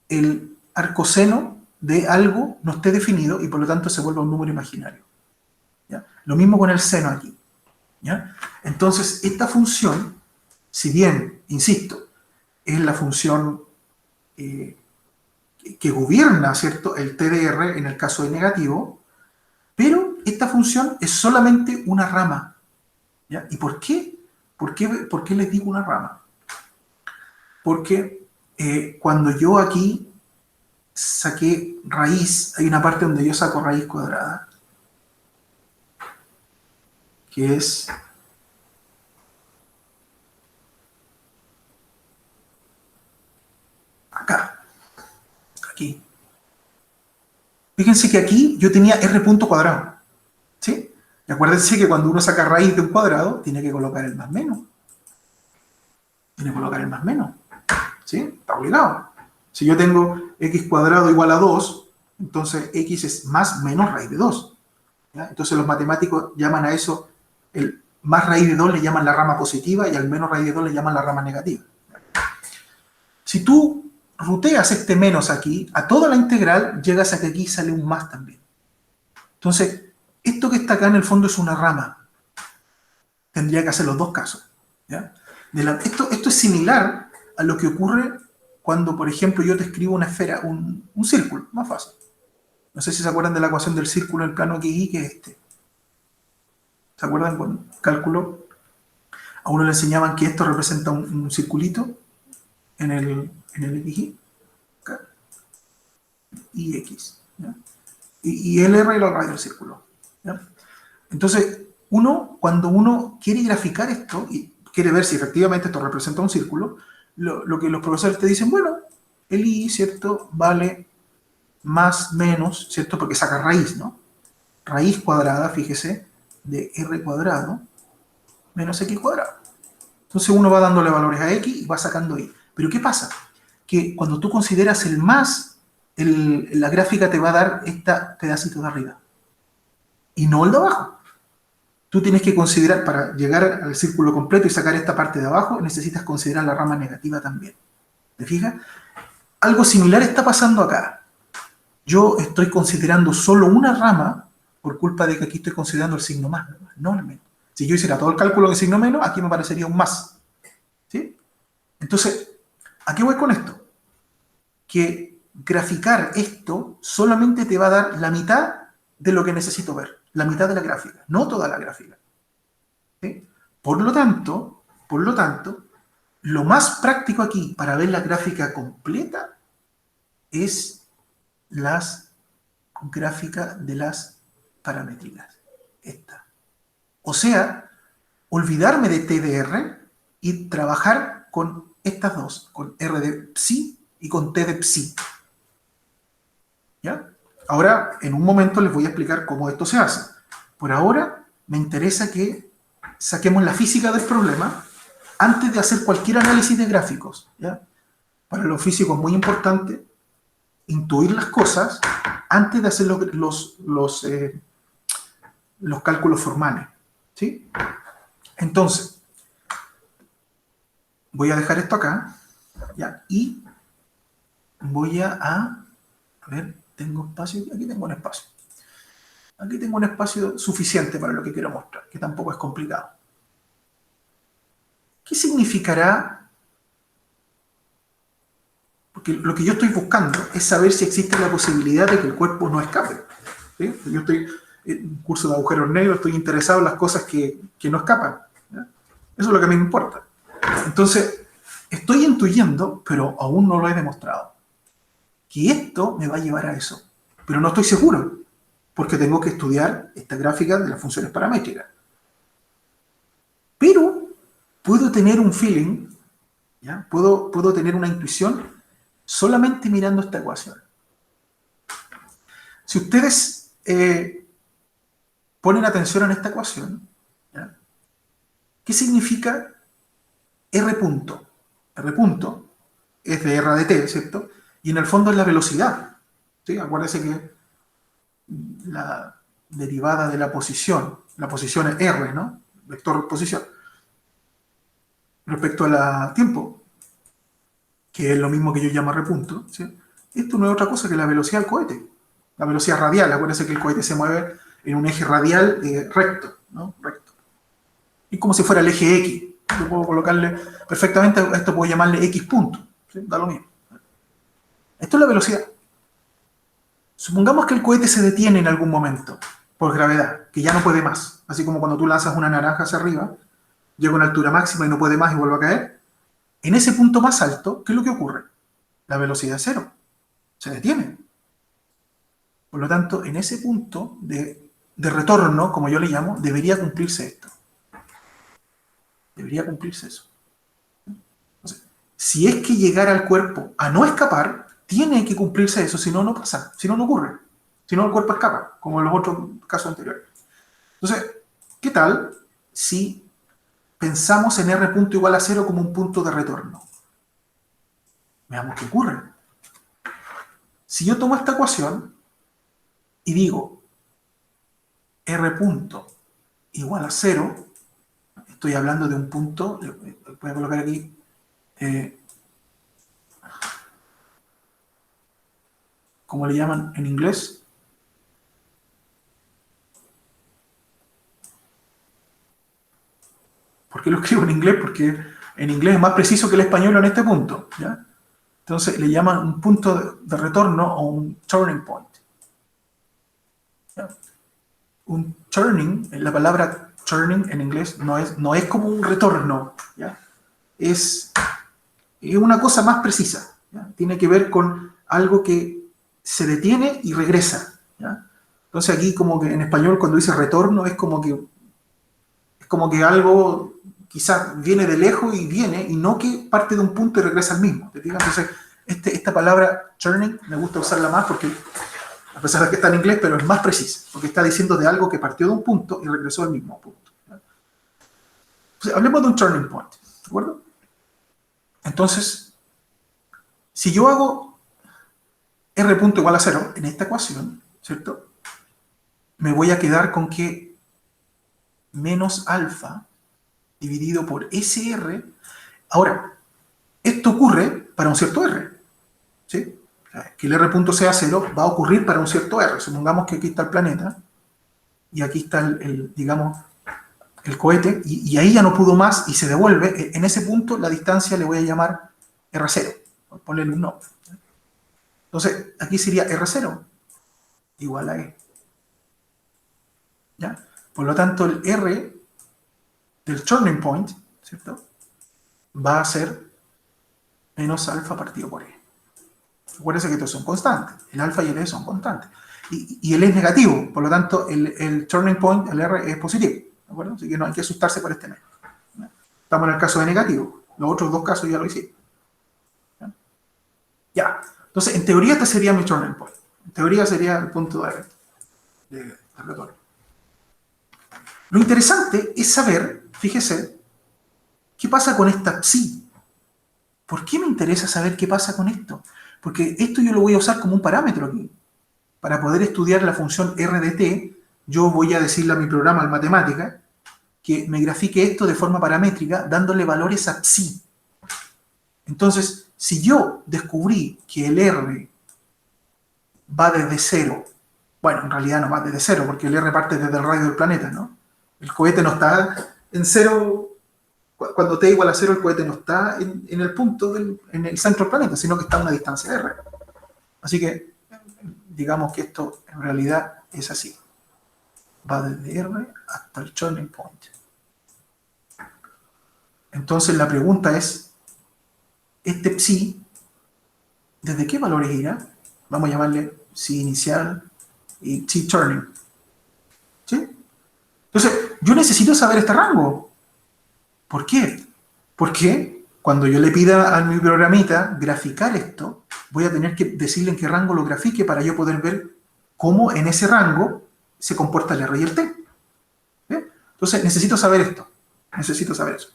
el arcoseno de algo no esté definido y por lo tanto se vuelva un número imaginario. ¿Ya? Lo mismo con el seno aquí. ¿Ya? Entonces, esta función, si bien, insisto, es la función que gobierna, ¿cierto?, el TDR en el caso de negativo, pero esta función es solamente una rama. ¿Ya? ¿Y por qué? ¿Por qué les digo una rama? Porque cuando yo aquí saqué raíz, hay una parte donde yo saco raíz cuadrada, que es acá, aquí. Fíjense que aquí yo tenía r punto cuadrado, ¿sí? Y acuérdense que cuando uno saca raíz de un cuadrado, tiene que colocar el más menos. Tiene que colocar el más menos, ¿sí? Está obligado. Si yo tengo x cuadrado igual a 2, entonces x es más menos raíz de 2. ¿Ya? Entonces los matemáticos llaman a eso, el más raíz de 2 le llaman la rama positiva y al menos raíz de 2 le llaman la rama negativa. Si tú ruteas este menos aquí, a toda la integral llegas a que aquí sale un más también. Entonces, esto que está acá en el fondo es una rama. Tendría que hacer los dos casos. ¿Ya? Esto es similar a lo que ocurre cuando, por ejemplo, yo te escribo una esfera, un círculo, más fácil. No sé si se acuerdan de la ecuación del círculo en el plano XY, que es este. ¿Se acuerdan con cálculo? A uno le enseñaban que esto representa un circulito en el XY, acá, y X. ¿Ya? Y el R era el radio del círculo. ¿Ya? Entonces, cuando uno quiere graficar esto y quiere ver si efectivamente esto representa un círculo, lo que los profesores te dicen, bueno, el I, ¿cierto?, vale más, menos, ¿cierto?, porque saca raíz, ¿no? Raíz cuadrada, fíjese, de R cuadrado menos X cuadrado. Entonces uno va dándole valores a X y va sacando Y. Pero ¿qué pasa? Que cuando tú consideras el más, la gráfica te va a dar este pedacito de arriba y no el de abajo. Tú tienes que considerar, para llegar al círculo completo y sacar esta parte de abajo, necesitas considerar la rama negativa también. ¿Te fijas? Algo similar está pasando acá. Yo estoy considerando solo una rama por culpa de que aquí estoy considerando el signo más, no el menos. Si yo hiciera todo el cálculo de signo menos, aquí me parecería un más. ¿Sí? Entonces, ¿a qué voy con esto? Que graficar esto solamente te va a dar la mitad de lo que necesito ver, la mitad de la gráfica, no toda la gráfica. ¿Sí? Por lo tanto, lo más práctico aquí para ver la gráfica completa es las gráficas de las paramétricas. Esta. O sea, olvidarme de TDR y trabajar con estas dos, con R de psi y con T de psi. ¿Ya? Ahora, en un momento les voy a explicar cómo esto se hace. Por ahora, me interesa que saquemos la física del problema antes de hacer cualquier análisis de gráficos, ¿ya? Para los físicos es muy importante intuir las cosas antes de hacer los cálculos formales, ¿sí? Entonces, voy a dejar esto acá, ¿ya? Y voy a ver, ¿tengo espacio? Aquí tengo un espacio. Aquí tengo un espacio suficiente para lo que quiero mostrar, que tampoco es complicado. ¿Qué significará? Porque lo que yo estoy buscando es saber si existe la posibilidad de que el cuerpo no escape, ¿sí? Yo estoy en un curso de agujeros negros, estoy interesado en las cosas que no escapan, ¿ya? Eso es lo que a mí me importa. Entonces, estoy intuyendo, pero aún no lo he demostrado, que esto me va a llevar a eso. Pero no estoy seguro, porque tengo que estudiar esta gráfica de las funciones paramétricas. Pero puedo tener un feeling, ¿ya? Puedo tener una intuición solamente mirando esta ecuación. Si ustedes ponen atención en esta ecuación, ¿ya? ¿Qué significa R punto? R punto es de R de t, ¿cierto? Y en el fondo es la velocidad, ¿sí? Acuérdense que la derivada de la posición es R, ¿no? Vector posición. Respecto al tiempo, que es lo mismo que yo llamo R punto, ¿sí? Esto no es otra cosa que la velocidad del cohete. La velocidad radial, acuérdense que el cohete se mueve en un eje radial recto, ¿no? Recto. Y como si fuera el eje X. Yo puedo colocarle perfectamente, a esto puedo llamarle X punto, ¿sí? Da lo mismo. Esto es la velocidad. Supongamos que el cohete se detiene en algún momento por gravedad, que ya no puede más. Así como cuando tú lanzas una naranja hacia arriba, llega a una altura máxima y no puede más y vuelve a caer. En ese punto más alto, ¿qué es lo que ocurre? La velocidad es cero. Se detiene. Por lo tanto, en ese punto de retorno, como yo le llamo, debería cumplirse esto. Debería cumplirse eso. Entonces, si es que llegara al cuerpo a no escapar, tiene que cumplirse eso, si no, no pasa, si no, no ocurre. Si no, el cuerpo escapa, como en los otros casos anteriores. Entonces, ¿qué tal si pensamos en R punto igual a 0 como un punto de retorno? Veamos qué ocurre. Si yo tomo esta ecuación y digo R punto igual a 0, estoy hablando de un punto, voy a colocar aquí, ¿cómo le llaman en inglés? ¿Por qué lo escribo en inglés? Porque en inglés es más preciso que el español en este punto, ¿ya? Entonces le llaman un punto de retorno o un turning point, ¿ya? Un turning, la palabra turning en inglés no es como un retorno, ¿ya? Es una cosa más precisa, ¿ya? Tiene que ver con algo que se detiene y regresa, ¿ya? Entonces aquí como que en español cuando dice retorno es como que algo quizás viene de lejos y viene, y no que parte de un punto y regresa al mismo. ¿Te fijas? Entonces, esta palabra turning me gusta usarla más porque, a pesar de que está en inglés, pero es más precisa, porque está diciendo de algo que partió de un punto y regresó al mismo punto. Entonces, hablemos de un turning point, ¿de acuerdo? Entonces, si yo hago R punto igual a 0 en esta ecuación, ¿cierto? Me voy a quedar con que menos alfa dividido por SR. Ahora, esto ocurre para un cierto R, ¿sí? O sea, que el R punto sea 0 va a ocurrir para un cierto R. Supongamos que aquí está el planeta y aquí está digamos, el cohete, y ahí ya no pudo más y se devuelve. En ese punto la distancia le voy a llamar R0, por ponerle un nombre. Entonces, aquí sería R0 igual a E. ¿Ya? Por lo tanto, el R del turning point, ¿cierto?, va a ser menos alfa partido por E. Acuérdense que estos son constantes. El alfa y el E son constantes. Y el E es negativo. Por lo tanto, el turning point, el R, es positivo. ¿De acuerdo? Así que no hay que asustarse por este medio. Estamos en el caso de negativo. Los otros dos casos ya lo hicimos. Ya. Entonces, en teoría este sería mi turning point. En teoría sería el punto de retorno. Lo interesante es saber, fíjese, ¿qué pasa con esta psi? ¿Por qué me interesa saber qué pasa con esto? Porque esto yo lo voy a usar como un parámetro aquí. Para poder estudiar la función r de t, yo voy a decirle a mi programa, al matemática, que me grafique esto de forma paramétrica, dándole valores a psi. Entonces, si yo descubrí que el r va desde cero, bueno, en realidad no va desde cero, porque el r parte desde el radio del planeta, ¿no? El cohete no está en cero, cuando t igual a cero, el cohete no está en el punto, en el centro del planeta, sino que está a una distancia r. Así que, digamos que esto en realidad es así. Va desde r hasta el turning point. Entonces la pregunta es, este psi, ¿desde qué valores irá? Vamos a llamarle psi inicial y psi turning. ¿Sí? Entonces, yo necesito saber este rango. ¿Por qué? Porque cuando yo le pida a mi programita graficar esto, voy a tener que decirle en qué rango lo grafique para yo poder ver cómo en ese rango se comporta el R y el T. ¿Bien? Entonces, necesito saber esto. Necesito saber eso.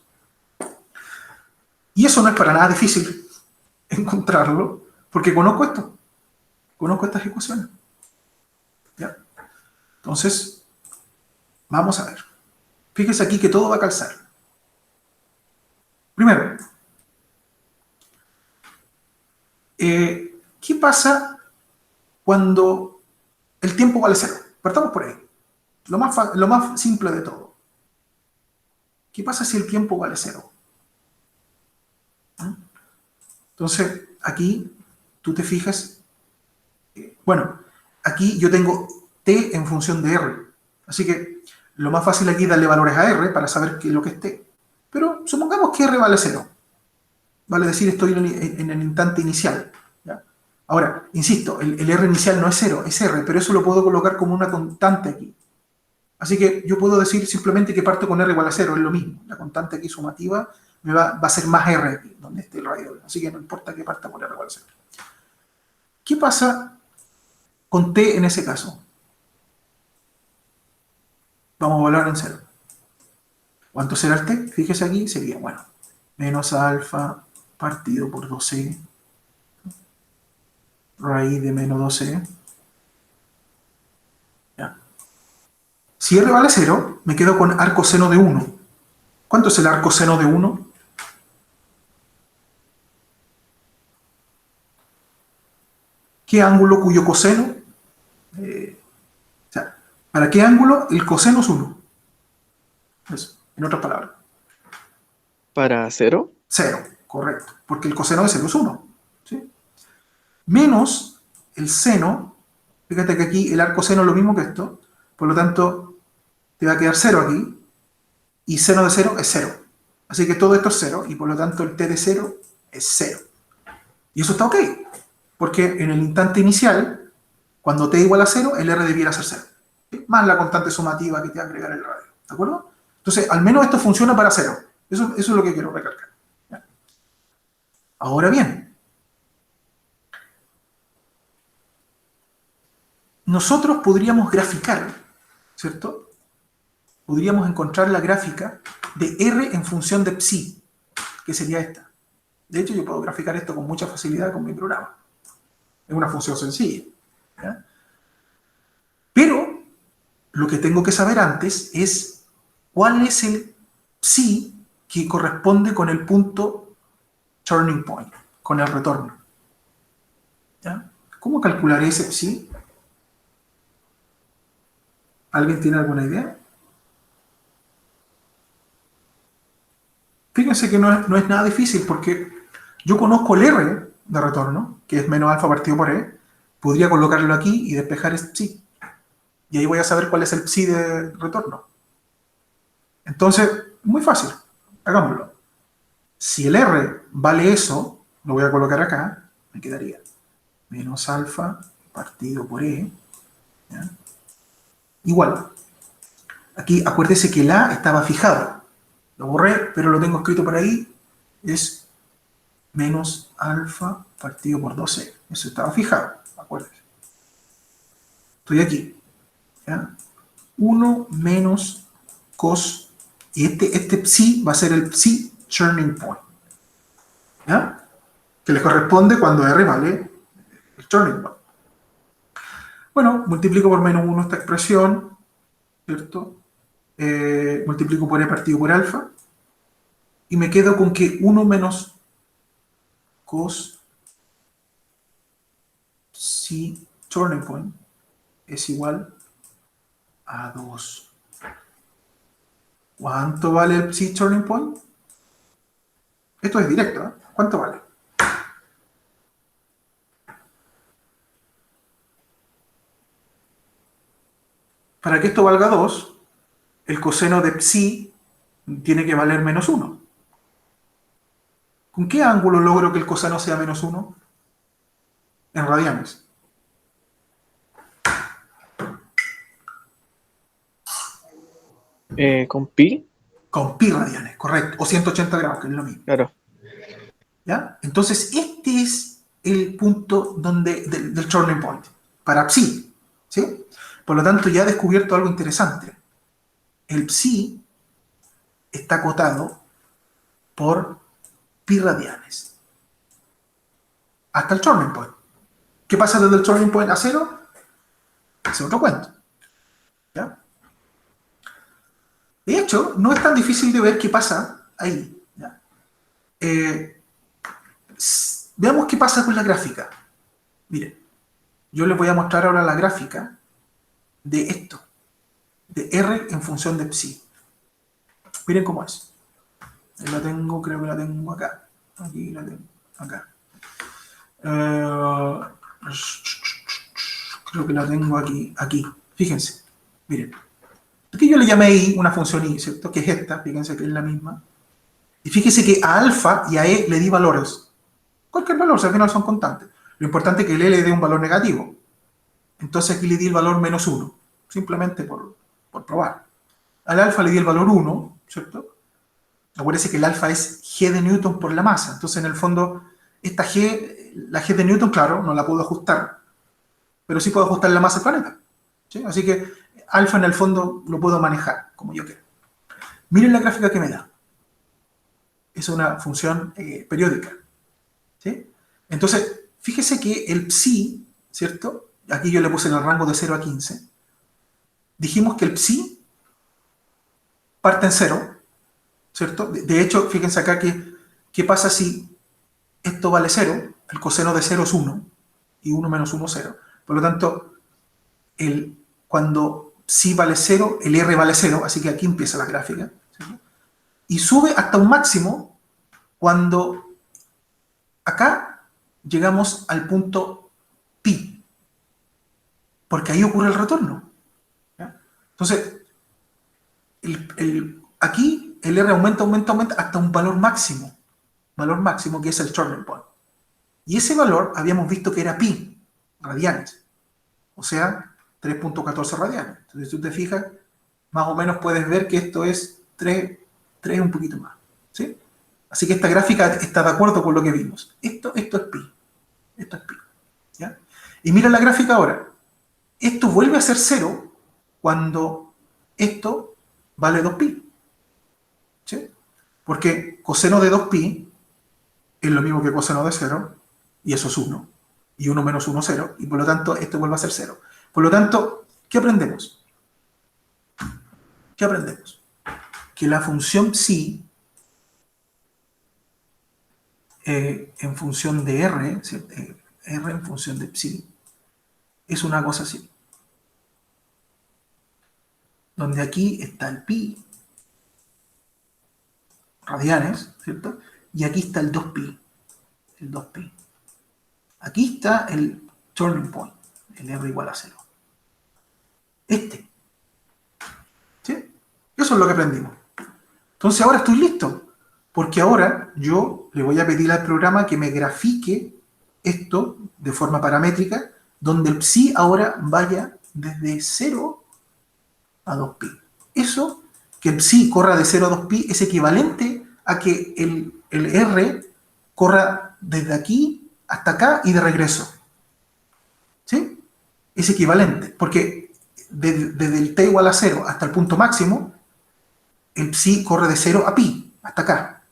Y eso no es para nada difícil encontrarlo, porque conozco esto. Conozco estas ecuaciones. ¿Ya? Entonces, vamos a ver. Fíjese aquí que todo va a calzar. Primero, ¿qué pasa cuando el tiempo vale cero? Partamos por ahí. Lo más simple de todo. ¿Qué pasa si el tiempo vale cero? Entonces, aquí tú te fijas, bueno, aquí yo tengo t en función de r. Así que lo más fácil aquí es darle valores a r para saber qué es lo que es t. Pero supongamos que r vale cero. Vale decir, estoy en el instante inicial. ¿Ya? Ahora, insisto, el r inicial no es cero, es r, pero eso lo puedo colocar como una constante aquí. Así que yo puedo decir simplemente que parto con r igual a cero, es lo mismo. La constante aquí sumativa va a ser más r aquí, donde esté el radio. Así que no importa que parta con r igual a cero. ¿Qué pasa con t en ese caso? Vamos a evaluar en cero. ¿Cuánto será el t? Fíjese aquí, sería, bueno, menos alfa partido por 2c, raíz de menos 2c. Ya. Si r vale 0, me quedo con arcoseno de 1. ¿Cuánto es el arcoseno de 1? ¿Qué ángulo cuyo coseno? O sea, ¿para qué ángulo el coseno es 1? Eso, en otras palabras. ¿Para cero? 0, correcto. Porque el coseno de 0 es 1. ¿Sí? Menos el seno. Fíjate que aquí el arcoseno es lo mismo que esto. Por lo tanto, te va a quedar 0 aquí. Y seno de 0 es 0. Así que todo esto es 0. Y por lo tanto el t de 0 es 0. Y eso está ok. Porque en el instante inicial, cuando t igual a 0, el r debiera ser 0. ¿Sí? Más la constante sumativa que te va a agregar el radio. ¿De acuerdo? Entonces, al menos esto funciona para 0. Eso es lo que quiero recalcar. ¿Ya? Ahora bien, nosotros podríamos graficar, ¿cierto? Podríamos encontrar la gráfica de r en función de psi, que sería esta. De hecho, yo puedo graficar esto con mucha facilidad con mi programa. Es una función sencilla. ¿Ya? Pero lo que tengo que saber antes es cuál es el psi que corresponde con el punto turning point, con el retorno. ¿Ya? ¿Cómo calcularé ese psi? ¿Alguien tiene alguna idea? Fíjense que no es nada difícil porque yo conozco el R de retorno, que es menos alfa partido por E, podría colocarlo aquí y despejar ese psi. Y ahí voy a saber cuál es el psi de retorno. Entonces, muy fácil, hagámoslo. Si el R vale eso, lo voy a colocar acá, me quedaría menos alfa partido por E, ¿ya? Igual. Aquí acuérdese que el A estaba fijado. Lo borré, pero lo tengo escrito por ahí. Es menos alfa partido por 12. Eso estaba fijado, acuérdense. Estoy aquí. ¿Ya? 1 menos cos. Y este psi va a ser el psi turning point, ¿ya? Que le corresponde cuando R vale el turning point. Bueno, multiplico por menos 1 esta expresión, ¿cierto? Multiplico por E partido por alfa, y me quedo con que 1 menos cos psi turning point es igual a 2. ¿Cuánto vale el psi turning point? Esto es directo, ¿eh? ¿Cuánto vale? Para que esto valga 2, el coseno de psi tiene que valer menos 1. ¿Con qué ángulo logro que el coseno sea menos 1? En radianes. ¿Con pi? Con pi radianes, correcto. O 180 grados, que es lo mismo. Claro. ¿Ya? Entonces, este es el punto del turning point, para psi. ¿Sí? Por lo tanto, ya he descubierto algo interesante. El psi está acotado por pi radianes. Hasta el turning point. ¿Qué pasa desde el turning point a 0? Ese es otro cuento. ¿Ya? De hecho, no es tan difícil de ver qué pasa ahí. ¿Ya? Veamos qué pasa con la gráfica. Miren, yo les voy a mostrar ahora la gráfica de esto, de R en función de psi. Miren cómo es. La tengo, creo que la tengo acá. Aquí la tengo, acá. Creo que la tengo aquí. Fíjense, miren. Aquí yo le llamé I una función I, ¿cierto? Que es esta, fíjense que es la misma. Y fíjense que a alfa y a E le di valores. Cualquier valor, si al final son constantes. Lo importante es que el E le dé un valor negativo. Entonces aquí le di el valor menos 1, simplemente por probar. Al alfa le di el valor 1, ¿cierto? Acuérdense que el alfa es G de Newton por la masa. Entonces, en el fondo, esta G, la G de Newton, claro, no la puedo ajustar, pero sí puedo ajustar la masa del planeta. ¿Sí? Así que alfa en el fondo lo puedo manejar como yo quiero. Miren la gráfica que me da. Es una función periódica. ¿Sí? Entonces, fíjese que el psi, ¿cierto? Aquí yo le puse en el rango de 0 a 15. Dijimos que el psi parte en 0, ¿cierto? De hecho, fíjense acá que ¿qué pasa si esto vale 0? El coseno de 0 es 1 y 1 menos 1 es 0. Por lo tanto, cuando psi vale 0, el R vale 0, así que aquí empieza la gráfica. ¿Cierto? Y sube hasta un máximo cuando acá llegamos al punto pi, porque ahí ocurre el retorno. ¿Ya? Entonces, aquí el R aumenta hasta un valor máximo que es el turning point. Y ese valor habíamos visto que era pi, radianes, o sea, 3.14 radianes. Entonces, si tú te fijas, más o menos puedes ver que esto es 3 un poquito más. ¿Sí? Así que esta gráfica está de acuerdo con lo que vimos. Esto es pi. Esto es pi. ¿Ya? Y mira la gráfica ahora. Esto vuelve a ser 0 cuando esto vale 2pi. ¿Sí? Porque coseno de 2pi es lo mismo que coseno de 0, y eso es 1. Y 1 menos 1 es 0, y por lo tanto esto vuelve a ser 0. Por lo tanto, ¿qué aprendemos? ¿Qué aprendemos? Que la función psi en función de R, R en función de psi, es una cosa así. Donde aquí está el pi, radianes, ¿cierto? Y aquí está el 2pi, el 2pi. Aquí está el turning point, el R igual a 0. ¿Sí? Eso es lo que aprendimos. Entonces ahora estoy listo, porque ahora yo le voy a pedir al programa que me grafique esto de forma paramétrica, donde el psi ahora vaya desde 0 a 2pi. Eso, que el psi corra de 0 a 2pi, es equivalente a que el R corra desde aquí hasta acá y de regreso. ¿Sí? Es equivalente, porque desde el t igual a 0 hasta el punto máximo, el psi corre de 0 a pi, hasta acá.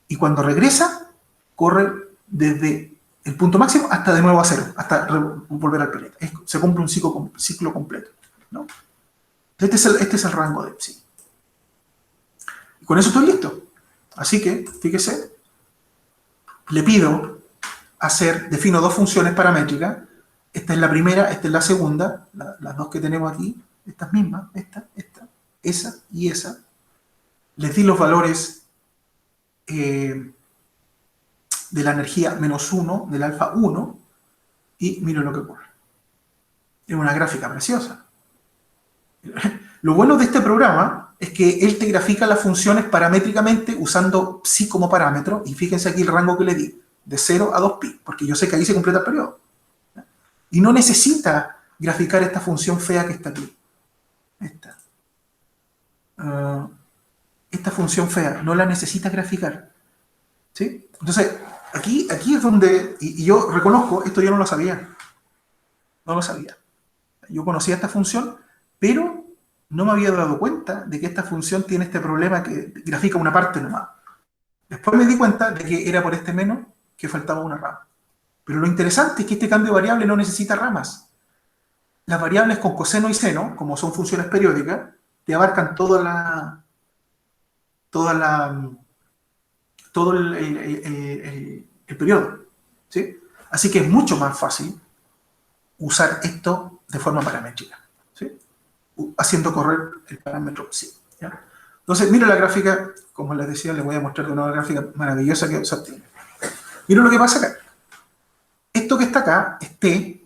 Y cuando regresa, corre desde el punto máximo hasta de nuevo a cero, hasta volver al planeta. Se cumple un ciclo completo, ¿no? Este es el rango de psi. Y con eso estoy listo. Así que, fíjese, le pido defino dos funciones paramétricas. Esta es la primera, esta es la segunda, las dos que tenemos aquí, estas mismas, esa y esa. Les di los valores de la energía -1, del alfa 1, y miren lo que ocurre. Es una gráfica preciosa. Lo bueno de este programa es que él te grafica las funciones paramétricamente usando psi como parámetro, y fíjense aquí el rango que le di, de 0 a 2pi, porque yo sé que ahí se completa el periodo. Y no necesita graficar esta función fea que está aquí. Esta función fea, no la necesita graficar. ¿Sí? Entonces, aquí es donde, y yo reconozco, esto yo no lo sabía. No lo sabía. Yo conocía esta función, pero no me había dado cuenta de que esta función tiene este problema que grafica una parte nomás. Después me di cuenta de que era por este menos que faltaba una rama. Pero lo interesante es que este cambio de variable no necesita ramas. Las variables con coseno y seno, como son funciones periódicas, te abarcan todo el periodo. ¿Sí? Así que es mucho más fácil usar esto de forma paramétrica, ¿sí? Haciendo correr el parámetro psi. ¿Ya? Entonces, mira la gráfica, como les decía, les voy a mostrar de una gráfica maravillosa que se obtiene. Mira lo que pasa acá. Esto que está acá es T,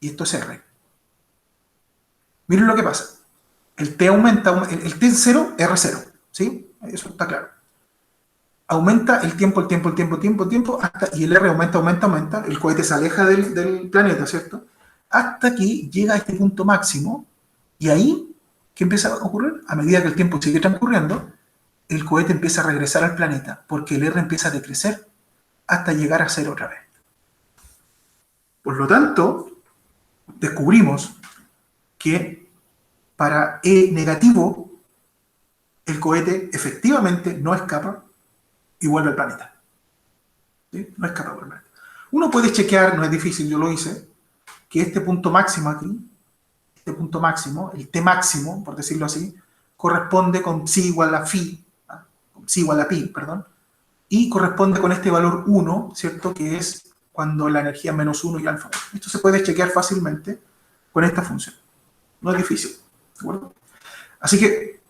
y esto es R. Miren lo que pasa. El T aumenta, el T es 0, R0, ¿sí? Eso está claro. Aumenta el tiempo, hasta, y el R aumenta, el cohete se aleja del planeta, ¿cierto? Hasta que llega a este punto máximo, y ahí, ¿qué empieza a ocurrir? A medida que el tiempo sigue transcurriendo, el cohete empieza a regresar al planeta, porque el R empieza a decrecer, hasta llegar a 0 otra vez. Por lo tanto, descubrimos que para E negativo, el cohete efectivamente no escapa y vuelve al planeta. ¿Sí? No escapa por el planeta. Uno puede chequear, no es difícil, yo lo hice, que este punto máximo aquí, este punto máximo, el T máximo, por decirlo así, corresponde con psi igual a phi, con psi igual a pi, perdón, y corresponde con este valor 1, ¿cierto? Que es cuando la energía es -1 y alfa. Esto se puede chequear fácilmente con esta función. No es difícil, ¿de acuerdo? Así que,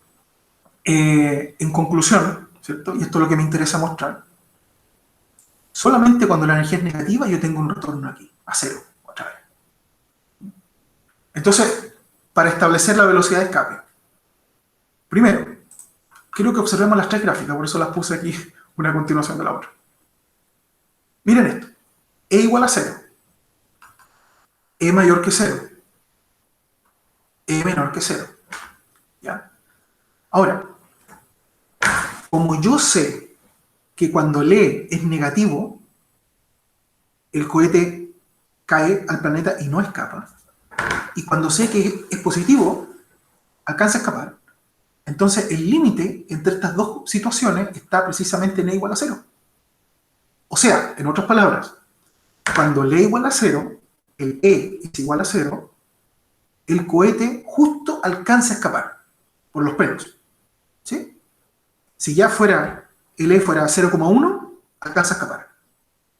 en conclusión, ¿cierto? Y esto es lo que me interesa mostrar, solamente cuando la energía es negativa yo tengo un retorno aquí, a 0, otra vez. Entonces, para establecer la velocidad de escape, primero, quiero que observemos las tres gráficas, por eso las puse aquí una a continuación de la otra. Miren esto, E igual a 0, E mayor que 0, E menor que 0. ¿Ya? Ahora, como yo sé que cuando el E es negativo, el cohete cae al planeta y no escapa, y cuando sé que es positivo, alcanza a escapar, entonces el límite entre estas dos situaciones está precisamente en E igual a 0. O sea, en otras palabras, cuando el E igual a 0, el E es igual a 0, el cohete justo alcanza a escapar, por los pelos. ¿Sí? Si ya el E fuera 0,1, alcanza a escapar.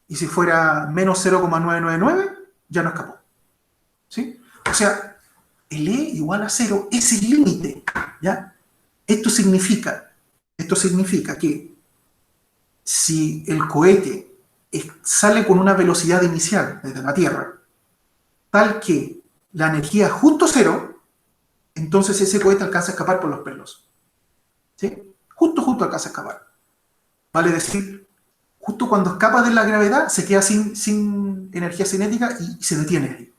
Y si fuera menos 0,999, ya no escapó. ¿Sí? O sea, el E igual a 0 es el límite. ¿Ya? Esto significa que si el cohete sale con una velocidad inicial desde la Tierra, tal que la energía es justo 0, entonces ese cohete alcanza a escapar por los pelos. ¿Sí? Justo alcanza a escapar. Vale decir, justo cuando escapa de la gravedad, se queda sin energía cinética y se detiene ahí.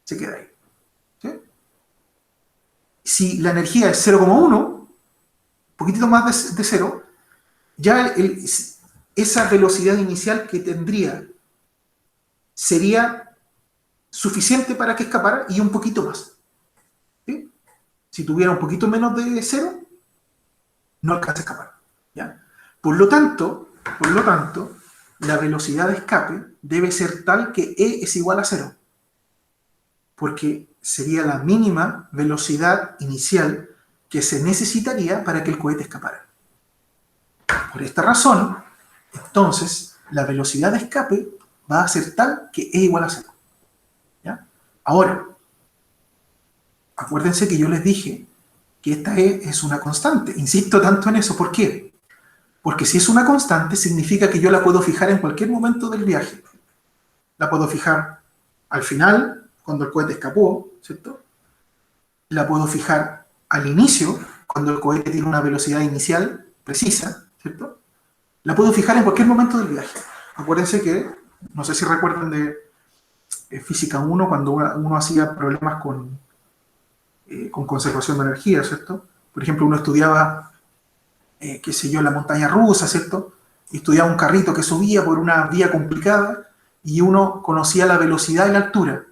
Se queda ahí. ¿Sí? Si la energía es 0,1, poquitito más de 0, ya esa velocidad inicial que tendría sería suficiente para que escapara y un poquito más. ¿Sí? Si tuviera un poquito menos de 0, no alcanza a escapar. ¿Ya? Por lo tanto, la velocidad de escape debe ser tal que E es igual a 0, porque sería la mínima velocidad inicial que se necesitaría para que el cohete escapara. Por esta razón, entonces, la velocidad de escape va a ser tal que E igual a 0. ¿Ya? Ahora, acuérdense que yo les dije que esta E es una constante. Insisto tanto en eso. ¿Por qué? Porque si es una constante, significa que yo la puedo fijar en cualquier momento del viaje. La puedo fijar al final, cuando el cohete escapó, ¿cierto? La puedo fijar al inicio, cuando el cohete tiene una velocidad inicial precisa, ¿cierto? La puedo fijar en cualquier momento del viaje. Acuérdense que, no sé si recuerdan de Física 1, cuando uno hacía problemas con conservación de energía, ¿cierto? Por ejemplo, uno estudiaba, qué sé yo, la montaña rusa, ¿cierto? Y estudiaba un carrito que subía por una vía complicada y uno conocía la velocidad y la altura.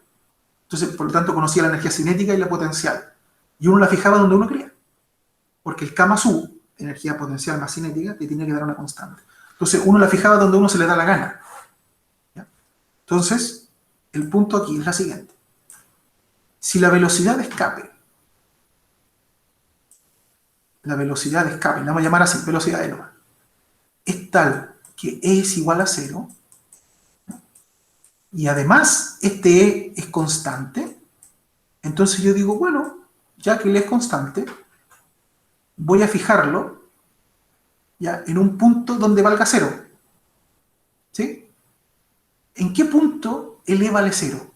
Entonces, por lo tanto, conocía la energía cinética y la potencial. Y uno la fijaba donde uno quería. Porque el Kama-Su, energía potencial más cinética, te tiene que dar una constante. Entonces, uno la fijaba donde uno se le da la gana. ¿Ya? Entonces, el punto aquí es la siguiente. Si la velocidad de escape, la vamos a llamar así, velocidad de Loma, es tal que E es igual a 0, y además este E es constante, entonces yo digo, bueno, ya que él es constante, voy a fijarlo ya en un punto donde valga 0. ¿Sí? ¿En qué punto el E vale 0?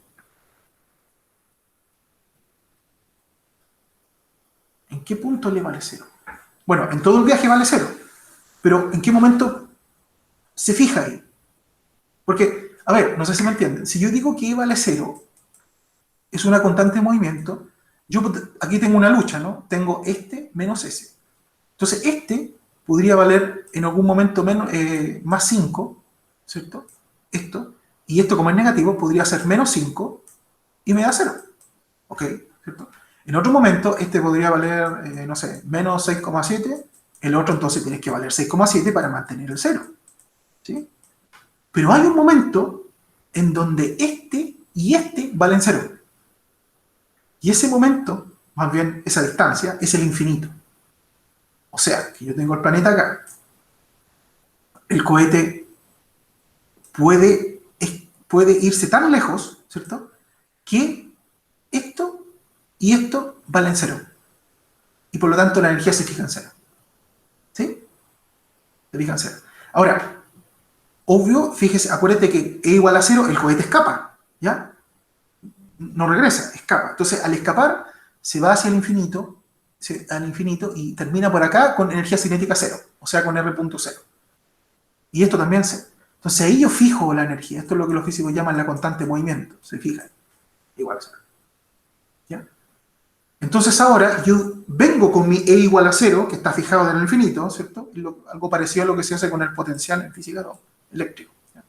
¿En qué punto el E vale 0? Bueno, en todo el viaje vale 0, pero ¿en qué momento se fija ahí? Porque, a ver, no sé si me entienden, si yo digo que E vale 0, es una constante de movimiento, yo aquí tengo una lucha, ¿no? Tengo este menos ese. Entonces, este podría valer en algún momento menos, más 5, ¿cierto? Esto, y esto como es negativo, podría ser menos 5 y me da 0. ¿Ok? ¿Cierto? En otro momento, este podría valer, no sé, menos 6,7, el otro entonces tiene que valer 6,7 para mantener el 0. ¿Sí? Pero hay un momento en donde este y este valen 0. Y ese momento, más bien esa distancia, es el infinito. O sea, que yo tengo el planeta acá. El cohete puede irse tan lejos, ¿cierto? Que esto y esto valen 0. Y por lo tanto la energía se fija en 0. ¿Sí? Se fija en 0. Ahora, obvio, fíjese, acuérdate que E igual a 0, el cohete escapa. ¿Ya? No regresa, escapa. Entonces, al escapar, se va hacia el infinito, al infinito y termina por acá con energía cinética 0, o sea, con R.0. Y esto también 0. Entonces, ahí yo fijo la energía. Esto es lo que los físicos llaman la constante de movimiento. Se fijan. Igual a 0. ¿Ya? Entonces, ahora yo vengo con mi E igual a 0, que está fijado en el infinito, ¿cierto? Algo parecido a lo que se hace con el potencial en física 2, eléctrico. ¿Ya?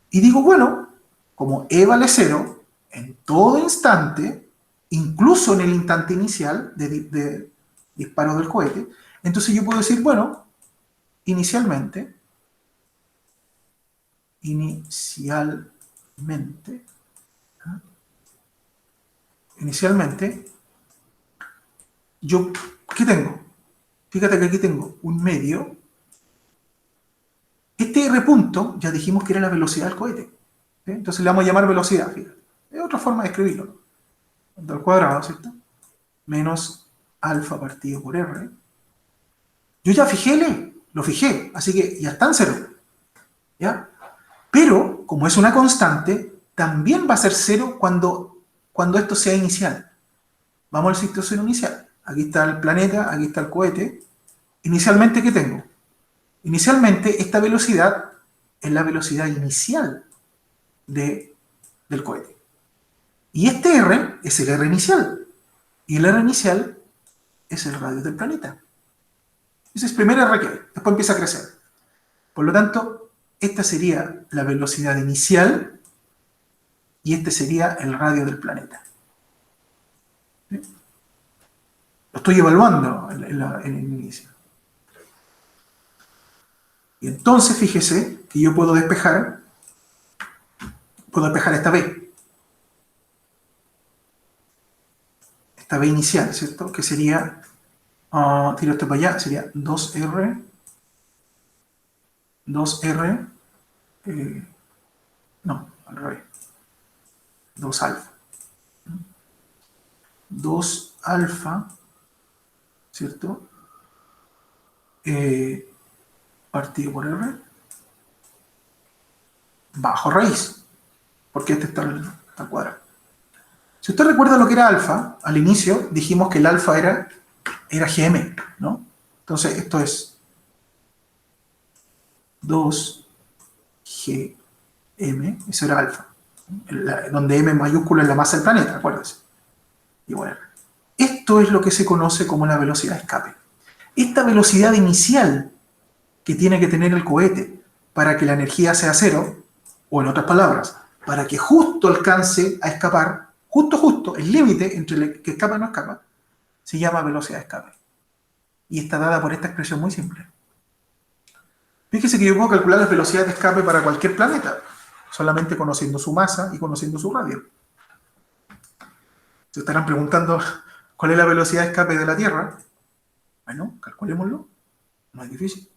Y digo, bueno, como E vale 0, en todo instante, incluso en el instante inicial de disparo del cohete, entonces yo puedo decir, bueno, inicialmente, ¿ah? Inicialmente, yo, ¿qué tengo? Fíjate que aquí tengo un medio. Este R punto, ya dijimos que era la velocidad del cohete. ¿Sí? Entonces le vamos a llamar velocidad, fíjate. Es otra forma de escribirlo, ¿no? Al cuadrado, ¿cierto? Menos alfa partido por R. Yo ya fijé el E, lo fijé, así que ya está en 0. ¿Ya? Pero, como es una constante, también va a ser 0 cuando esto sea inicial. Vamos al situación inicial. Aquí está el planeta, aquí está el cohete. Inicialmente, ¿qué tengo? Inicialmente, esta velocidad es la velocidad inicial del cohete. Y este R es el R inicial. Y el R inicial es el radio del planeta. Ese es el primer R que hay. Después empieza a crecer. Por lo tanto, esta sería la velocidad inicial y este sería el radio del planeta. ¿Sí? Lo estoy evaluando en el inicio. Y entonces, fíjese que yo puedo despejar esta B. Esta B inicial, ¿cierto? Que sería, tiro esto para allá, sería 2R, no, al revés, 2 alfa. 2 alfa, ¿cierto? Partido por R, bajo raíz, porque este está al cuadrado. Si usted recuerda lo que era alfa, al inicio dijimos que el alfa era GM, ¿no? Entonces esto es 2GM, eso era alfa, donde M mayúscula es la masa del planeta, acuérdense. Y bueno, esto es lo que se conoce como la velocidad de escape. Esta velocidad inicial que tiene que tener el cohete para que la energía sea cero, o en otras palabras, para que justo alcance a escapar, justo, el límite entre el que escapa y no escapa, se llama velocidad de escape. Y está dada por esta expresión muy simple. Fíjese que yo puedo calcular las velocidades de escape para cualquier planeta, solamente conociendo su masa y conociendo su radio. Se estarán preguntando, ¿cuál es la velocidad de escape de la Tierra? Bueno, calculémoslo. No es difícil.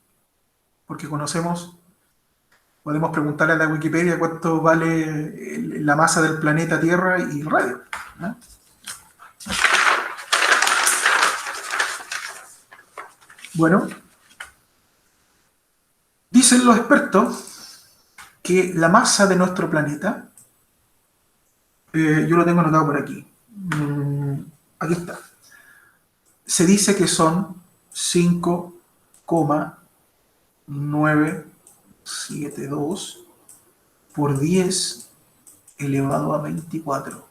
Porque podemos preguntarle a la Wikipedia cuánto vale la masa del planeta Tierra y el radio, ¿no? Bueno, dicen los expertos que la masa de nuestro planeta, yo lo tengo anotado por aquí, aquí está, se dice que son 5,972 por 10 elevado a 24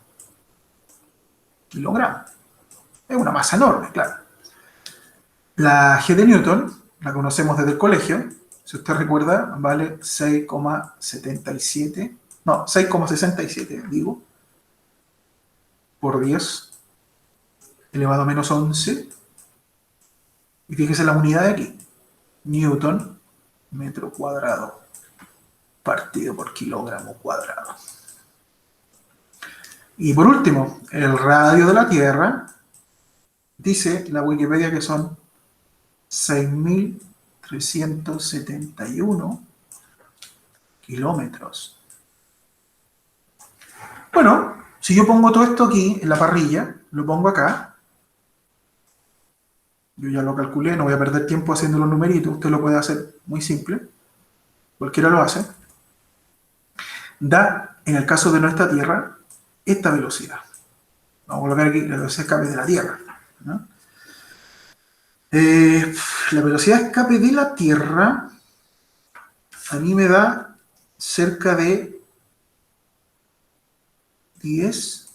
kilogramos. Es una masa enorme, claro. La G de Newton, la conocemos desde el colegio, si usted recuerda, vale 6,67, digo, por 10 elevado a menos 11. Y fíjese la unidad de aquí, Newton, metro cuadrado, partido por kilogramo cuadrado. Y por último, el radio de la Tierra, dice la Wikipedia que son 6.371 kilómetros. Bueno, si yo pongo todo esto aquí en la parrilla, lo pongo acá, yo ya lo calculé, no voy a perder tiempo haciendo los numeritos, usted lo puede hacer muy simple, cualquiera lo hace, da, en el caso de nuestra Tierra, esta velocidad. Vamos a colocar aquí la velocidad de escape de la Tierra, ¿no? La velocidad de escape de la Tierra a mí me da cerca de 10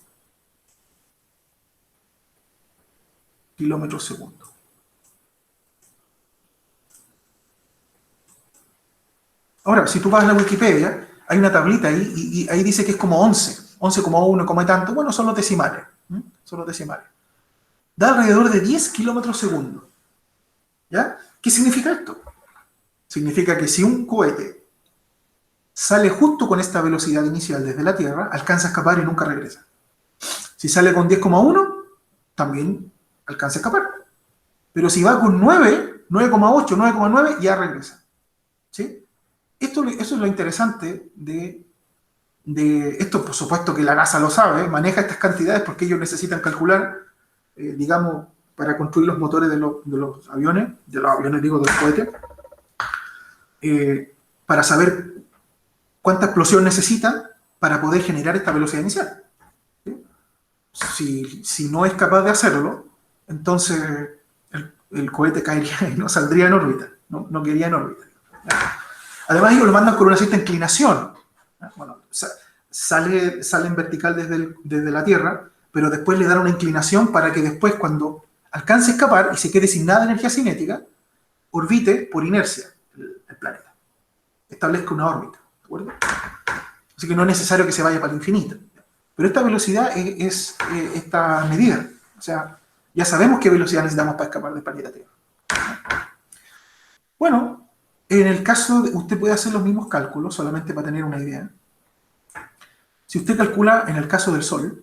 kilómetros segundo. Ahora, si tú vas a la Wikipedia, hay una tablita ahí y ahí dice que es como 11,1, como tanto. Bueno, son los decimales. Son los decimales. Da alrededor de 10 kilómetros segundo. ¿Ya? ¿Qué significa esto? Significa que si un cohete sale justo con esta velocidad inicial desde la Tierra, alcanza a escapar y nunca regresa. Si sale con 10,1, también alcanza a escapar. Pero si va con 9, 9,8, 9,9, ya regresa. ¿Sí? Eso es lo interesante de esto, por supuesto que la NASA lo sabe, maneja estas cantidades porque ellos necesitan calcular, digamos, para construir los motores de los aviones, de los cohetes, para saber cuánta explosión necesitan para poder generar esta velocidad inicial. ¿Sí? Si no es capaz de hacerlo, entonces el cohete caería y no saldría en órbita, no quedaría en órbita. Además, ellos lo mandan con una cierta inclinación. Bueno, sale en vertical desde la Tierra, pero después le dan una inclinación para que después, cuando alcance a escapar y se quede sin nada de energía cinética, orbite por inercia el planeta. Establezca una órbita. ¿De acuerdo? Así que no es necesario que se vaya para el infinito. Pero esta velocidad es esta medida. O sea, ya sabemos qué velocidad necesitamos para escapar del planeta Tierra. Bueno, En el caso, usted puede hacer los mismos cálculos, solamente para tener una idea. Si usted calcula en el caso del Sol,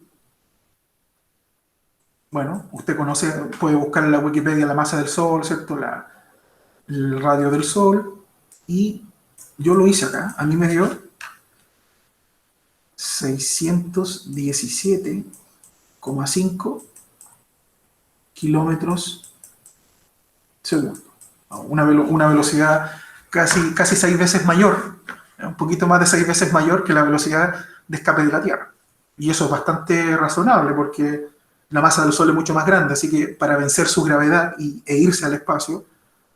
bueno, usted conoce, puede buscar en la Wikipedia la masa del Sol, ¿cierto? El radio del Sol, y yo lo hice acá, a mí me dio 617,5 kilómetros segundo. Una velocidad casi 6 veces mayor, un poquito más de 6 veces mayor que la velocidad de escape de la Tierra. Y eso es bastante razonable porque la masa del Sol es mucho más grande, así que para vencer su gravedad e irse al espacio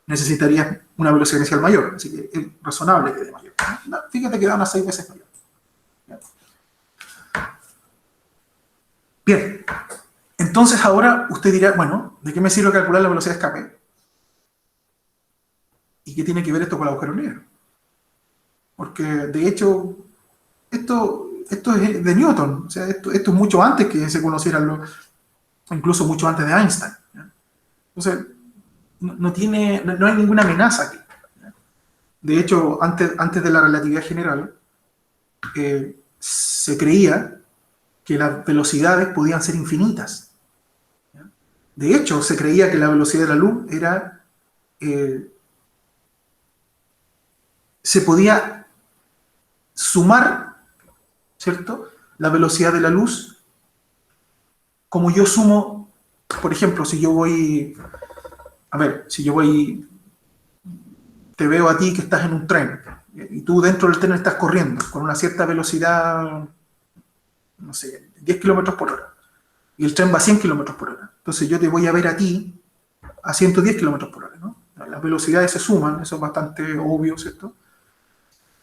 necesitaría una velocidad inicial mayor, así que es razonable que dé mayor. Fíjate que da unas 6 veces mayor. Bien, entonces ahora usted dirá, bueno, ¿de qué me sirve calcular la velocidad de escape? ¿Y qué tiene que ver esto con el agujero negro? Porque de hecho, esto es de Newton, o sea, esto es mucho antes que se conocieran, incluso mucho antes de Einstein. ¿Ya? Entonces, no hay ninguna amenaza aquí. ¿Ya? De hecho, antes de la relatividad general, se creía que las velocidades podían ser infinitas. ¿Ya? De hecho, se creía que la velocidad de la luz era... se podía sumar, ¿cierto?, la velocidad de la luz, como yo sumo, por ejemplo, si yo voy, te veo a ti que estás en un tren, y tú dentro del tren estás corriendo con una cierta velocidad, no sé, 10 kilómetros por hora, y el tren va a 100 kilómetros por hora. Entonces yo te voy a ver a ti a 110 kilómetros por hora, ¿no? Las velocidades se suman, eso es bastante obvio, ¿cierto?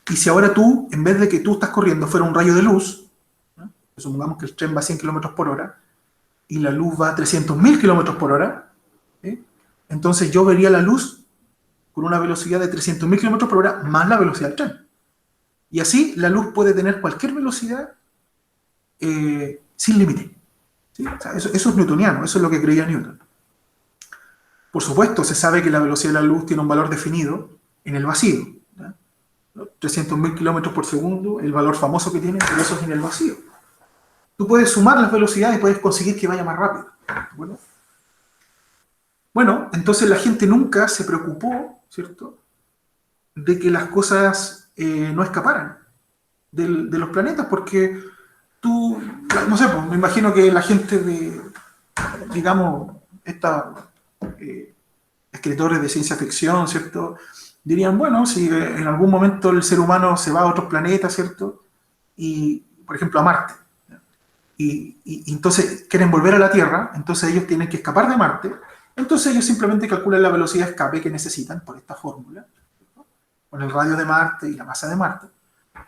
Y si ahora tú, en vez de que tú estás corriendo fuera un rayo de luz, ¿no? Supongamos que el tren va a 100 kilómetros por hora y la luz va a 300.000 kilómetros por hora, ¿sí? Entonces yo vería la luz con una velocidad de 300.000 kilómetros por hora más la velocidad del tren. Y así la luz puede tener cualquier velocidad sin límite. ¿Sí? O sea, eso es newtoniano, eso es lo que creía Newton. Por supuesto, se sabe que la velocidad de la luz tiene un valor definido en el vacío. 300.000 kilómetros por segundo, el valor famoso que tiene, pero eso es en el vacío. Tú puedes sumar las velocidades y puedes conseguir que vaya más rápido. Bueno, entonces la gente nunca se preocupó, ¿cierto?, de que las cosas no escaparan de los planetas, porque tú, no sé, pues, me imagino que la gente de, digamos, escritores de ciencia ficción, ¿cierto?, dirían, bueno, si en algún momento el ser humano se va a otros planetas, ¿cierto?, y, por ejemplo, a Marte, y entonces quieren volver a la Tierra, entonces ellos tienen que escapar de Marte, entonces ellos simplemente calculan la velocidad de escape que necesitan por esta fórmula, ¿no?, con el radio de Marte y la masa de Marte,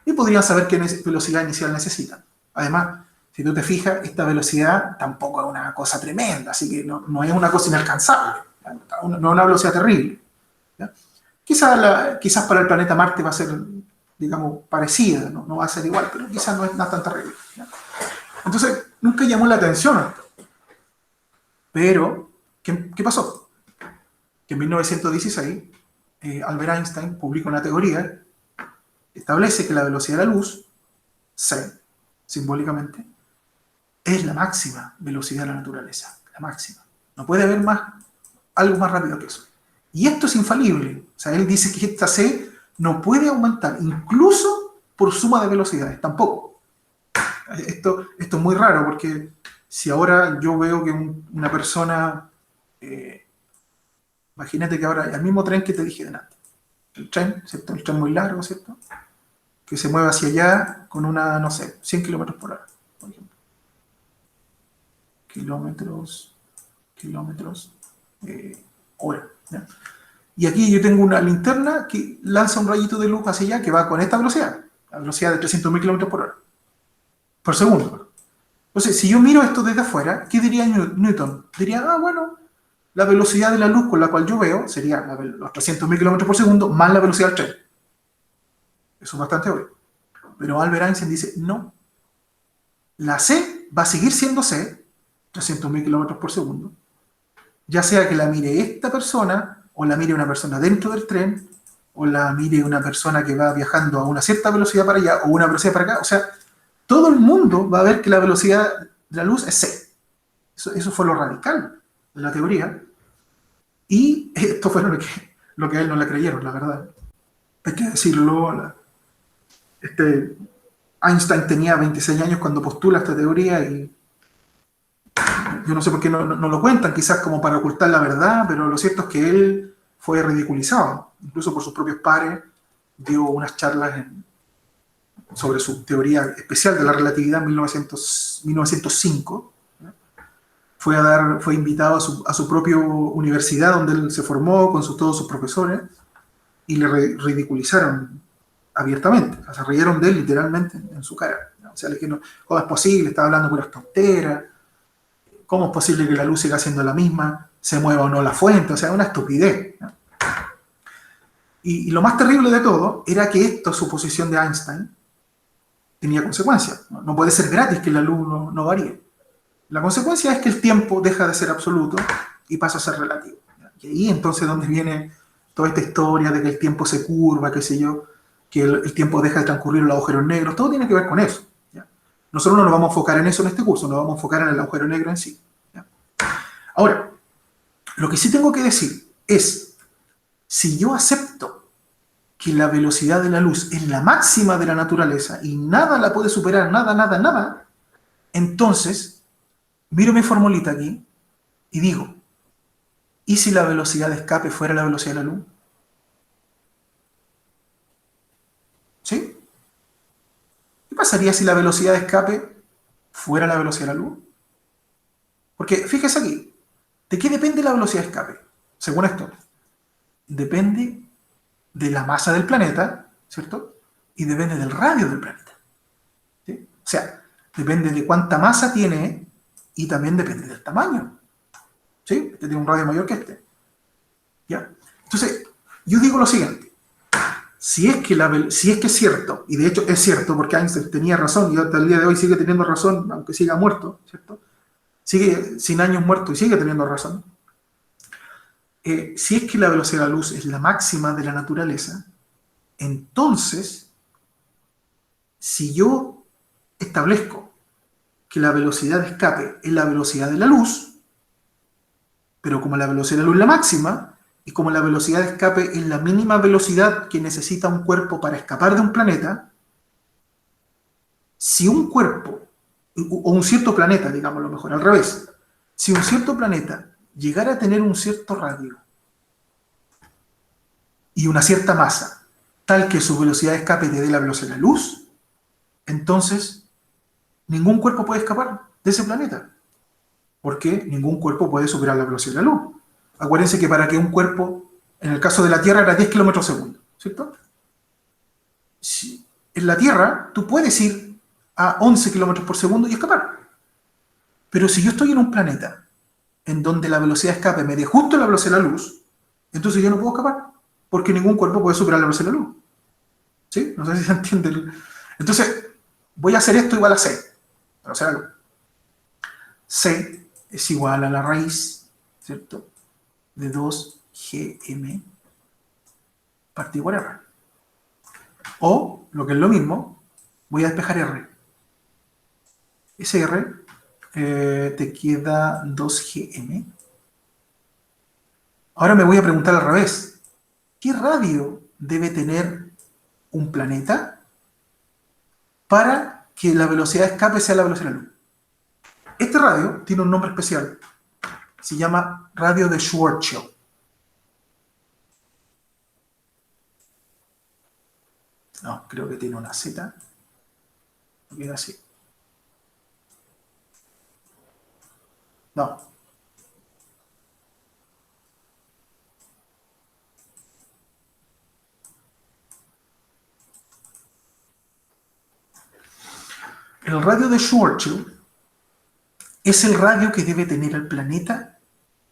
y podrían saber qué velocidad inicial necesitan. Además, si tú te fijas, esta velocidad tampoco es una cosa tremenda, así que no es una cosa inalcanzable, no es una velocidad terrible. ¿Ya? Quizás para el planeta Marte va a ser, digamos, parecida, no va a ser igual, pero quizás no es nada tan terrible. ¿Ya? Entonces, nunca llamó la atención esto. Pero, ¿qué pasó? Que en 1916, Albert Einstein publica una teoría que establece que la velocidad de la luz, c, simbólicamente, es la máxima velocidad de la naturaleza, la máxima. No puede haber algo más rápido que eso. Y esto es infalible. O sea, él dice que esta c no puede aumentar, incluso por suma de velocidades, tampoco. Esto es muy raro, porque si ahora yo veo que una persona, imagínate que ahora, el mismo tren que te dije delante, el tren, ¿cierto?, el tren muy largo, ¿cierto?, que se mueve hacia allá con una, no sé, 100 kilómetros por hora, por ejemplo. Kilómetros, hora. ¿Ya? Y aquí yo tengo una linterna que lanza un rayito de luz hacia allá que va con esta velocidad, la velocidad de 300.000 kilómetros por hora, por segundo. Entonces, si yo miro esto desde afuera, ¿qué diría Newton? Diría, bueno, la velocidad de la luz con la cual yo veo sería los 300.000 kilómetros por segundo más la velocidad del tren. Eso es bastante obvio. Pero Albert Einstein dice, no. La c va a seguir siendo c, 300.000 kilómetros por segundo, ya sea que la mire esta persona, o la mire una persona dentro del tren, o la mire una persona que va viajando a una cierta velocidad para allá o una velocidad para acá. O sea, todo el mundo va a ver que la velocidad de la luz es c. Eso fue lo radical de la teoría. Y esto fue lo que a él no le creyeron, la verdad. Hay que decirlo. Einstein tenía 26 años cuando postula esta teoría y yo no sé por qué no lo cuentan, quizás como para ocultar la verdad, pero lo cierto es que él fue ridiculizado, incluso por sus propios pares. Dio unas charlas sobre su teoría especial de la relatividad en 1905. Fue invitado a su propia universidad donde él se formó con todos sus profesores y le ridiculizaron abiertamente. O sea, se rieron de él literalmente en su cara. O sea, le dijeron, ¿cómo es posible? Está hablando puras tonteras. ¿Cómo es posible que la luz siga siendo la misma? ¿Se mueva o no la fuente? O sea, una estupidez, ¿no? Y lo más terrible de todo era que esta suposición de Einstein tenía consecuencias. No puede ser gratis que la luz no varíe. La consecuencia es que el tiempo deja de ser absoluto y pasa a ser relativo. Y ahí entonces donde viene toda esta historia de que el tiempo se curva, qué sé yo, que el tiempo deja de transcurrir en los agujeros negros, todo tiene que ver con eso. ¿Ya? Nosotros no nos vamos a enfocar en eso en este curso, nos vamos a enfocar en el agujero negro en sí. ¿Ya? Ahora, lo que sí tengo que decir es, si yo acepto que la velocidad de la luz es la máxima de la naturaleza y nada la puede superar, nada, entonces miro mi formulita aquí y digo, ¿y si la velocidad de escape fuera la velocidad de la luz? ¿Sí? ¿Qué pasaría si la velocidad de escape fuera la velocidad de la luz? Porque fíjese aquí, ¿de qué depende la velocidad de escape? Según esto, depende de la masa del planeta, ¿cierto? Y depende del radio del planeta. ¿Sí? O sea, depende de cuánta masa tiene y también depende del tamaño. ¿Sí? Este tiene un radio mayor que este. ¿Ya? Entonces, yo digo lo siguiente. Si es que es cierto, y de hecho es cierto, porque Einstein tenía razón, y hasta el día de hoy sigue teniendo razón, aunque siga muerto, ¿cierto? Sigue 100 años muerto y sigue teniendo razón. Si es que la velocidad de la luz es la máxima de la naturaleza, entonces, si yo establezco que la velocidad de escape es la velocidad de la luz, pero como la velocidad de la luz es la máxima, y como la velocidad de escape es la mínima velocidad que necesita un cuerpo para escapar de un planeta, si un cuerpo, o un cierto planeta, digámoslo mejor, al revés, si un cierto planeta llegara a tener un cierto radio y una cierta masa, tal que su velocidad de escape te dé la velocidad de la luz, entonces ningún cuerpo puede escapar de ese planeta, porque ningún cuerpo puede superar la velocidad de la luz. Acuérdense que para que un cuerpo, en el caso de la Tierra, era 10 kilómetros por segundo, ¿cierto? Si en la Tierra tú puedes ir a 11 kilómetros por segundo y escapar. Pero si yo estoy en un planeta en donde la velocidad de escape me dé justo la velocidad de la luz, entonces yo no puedo escapar, porque ningún cuerpo puede superar la velocidad de la luz. ¿Sí? No sé si se entiende. Entonces, voy a hacer esto igual a C. O sea, C es igual a la raíz, ¿cierto?, de 2gm partido por R. O, lo que es lo mismo, voy a despejar R. Ese R te queda 2gm. Ahora me voy a preguntar al revés. ¿Qué radio debe tener un planeta para que la velocidad de escape sea la velocidad de la luz? Este radio tiene un nombre especial. Se llama radio de Schwarzschild. No, creo que tiene una Z. Queda así. No. El radio de Schwarzschild es el radio que debe tener el planeta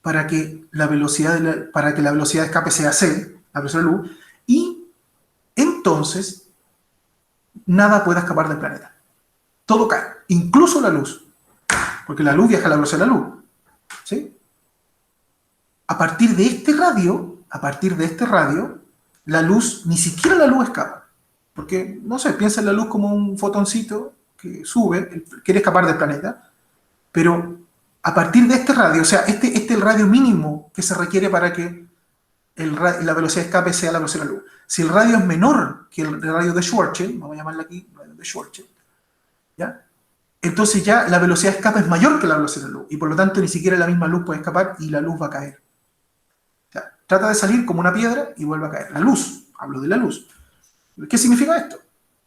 para que la velocidad de escape sea c, la velocidad de la luz, y entonces nada pueda escapar del planeta. Todo cae, incluso la luz, porque la luz viaja a la velocidad de la luz. ¿Sí? A partir de este radio, la luz, ni siquiera la luz escapa. Porque, no sé, piensa en la luz como un fotoncito que sube, quiere escapar del planeta, pero a partir de este radio, o sea, este es el radio mínimo que se requiere para que la velocidad de escape sea la velocidad de la luz. Si el radio es menor que el radio de Schwarzschild, vamos a llamarlo aquí, radio de Schwarzschild, ¿ya? Entonces ya la velocidad de escape es mayor que la velocidad de la luz, y por lo tanto ni siquiera la misma luz puede escapar y la luz va a caer. O sea, trata de salir como una piedra y vuelve a caer. La luz, hablo de la luz. ¿Qué significa esto?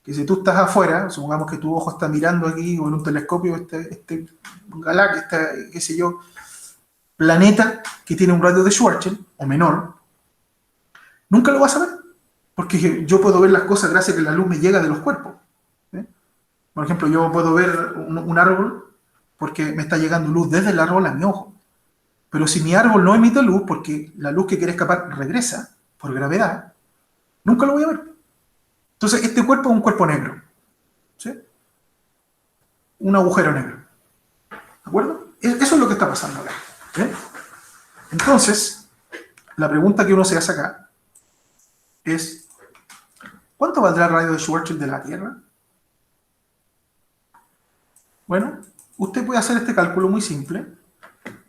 Que si tú estás afuera, supongamos que tu ojo está mirando aquí o en un telescopio este galaxia, qué sé yo, planeta que tiene un radio de Schwarzschild o menor, nunca lo vas a ver, porque yo puedo ver las cosas gracias a que la luz me llega de los cuerpos. ¿Eh? Por ejemplo, yo puedo ver un árbol porque me está llegando luz desde el árbol a mi ojo. Pero si mi árbol no emite luz, porque la luz que quiere escapar regresa por gravedad, nunca lo voy a ver. Entonces, este cuerpo es un cuerpo negro. ¿Sí? Un agujero negro. ¿De acuerdo? Eso es lo que está pasando acá. ¿Eh? Entonces, la pregunta que uno se hace acá es, ¿cuánto valdrá el radio de Schwarzschild de la Tierra? Bueno, usted puede hacer este cálculo muy simple.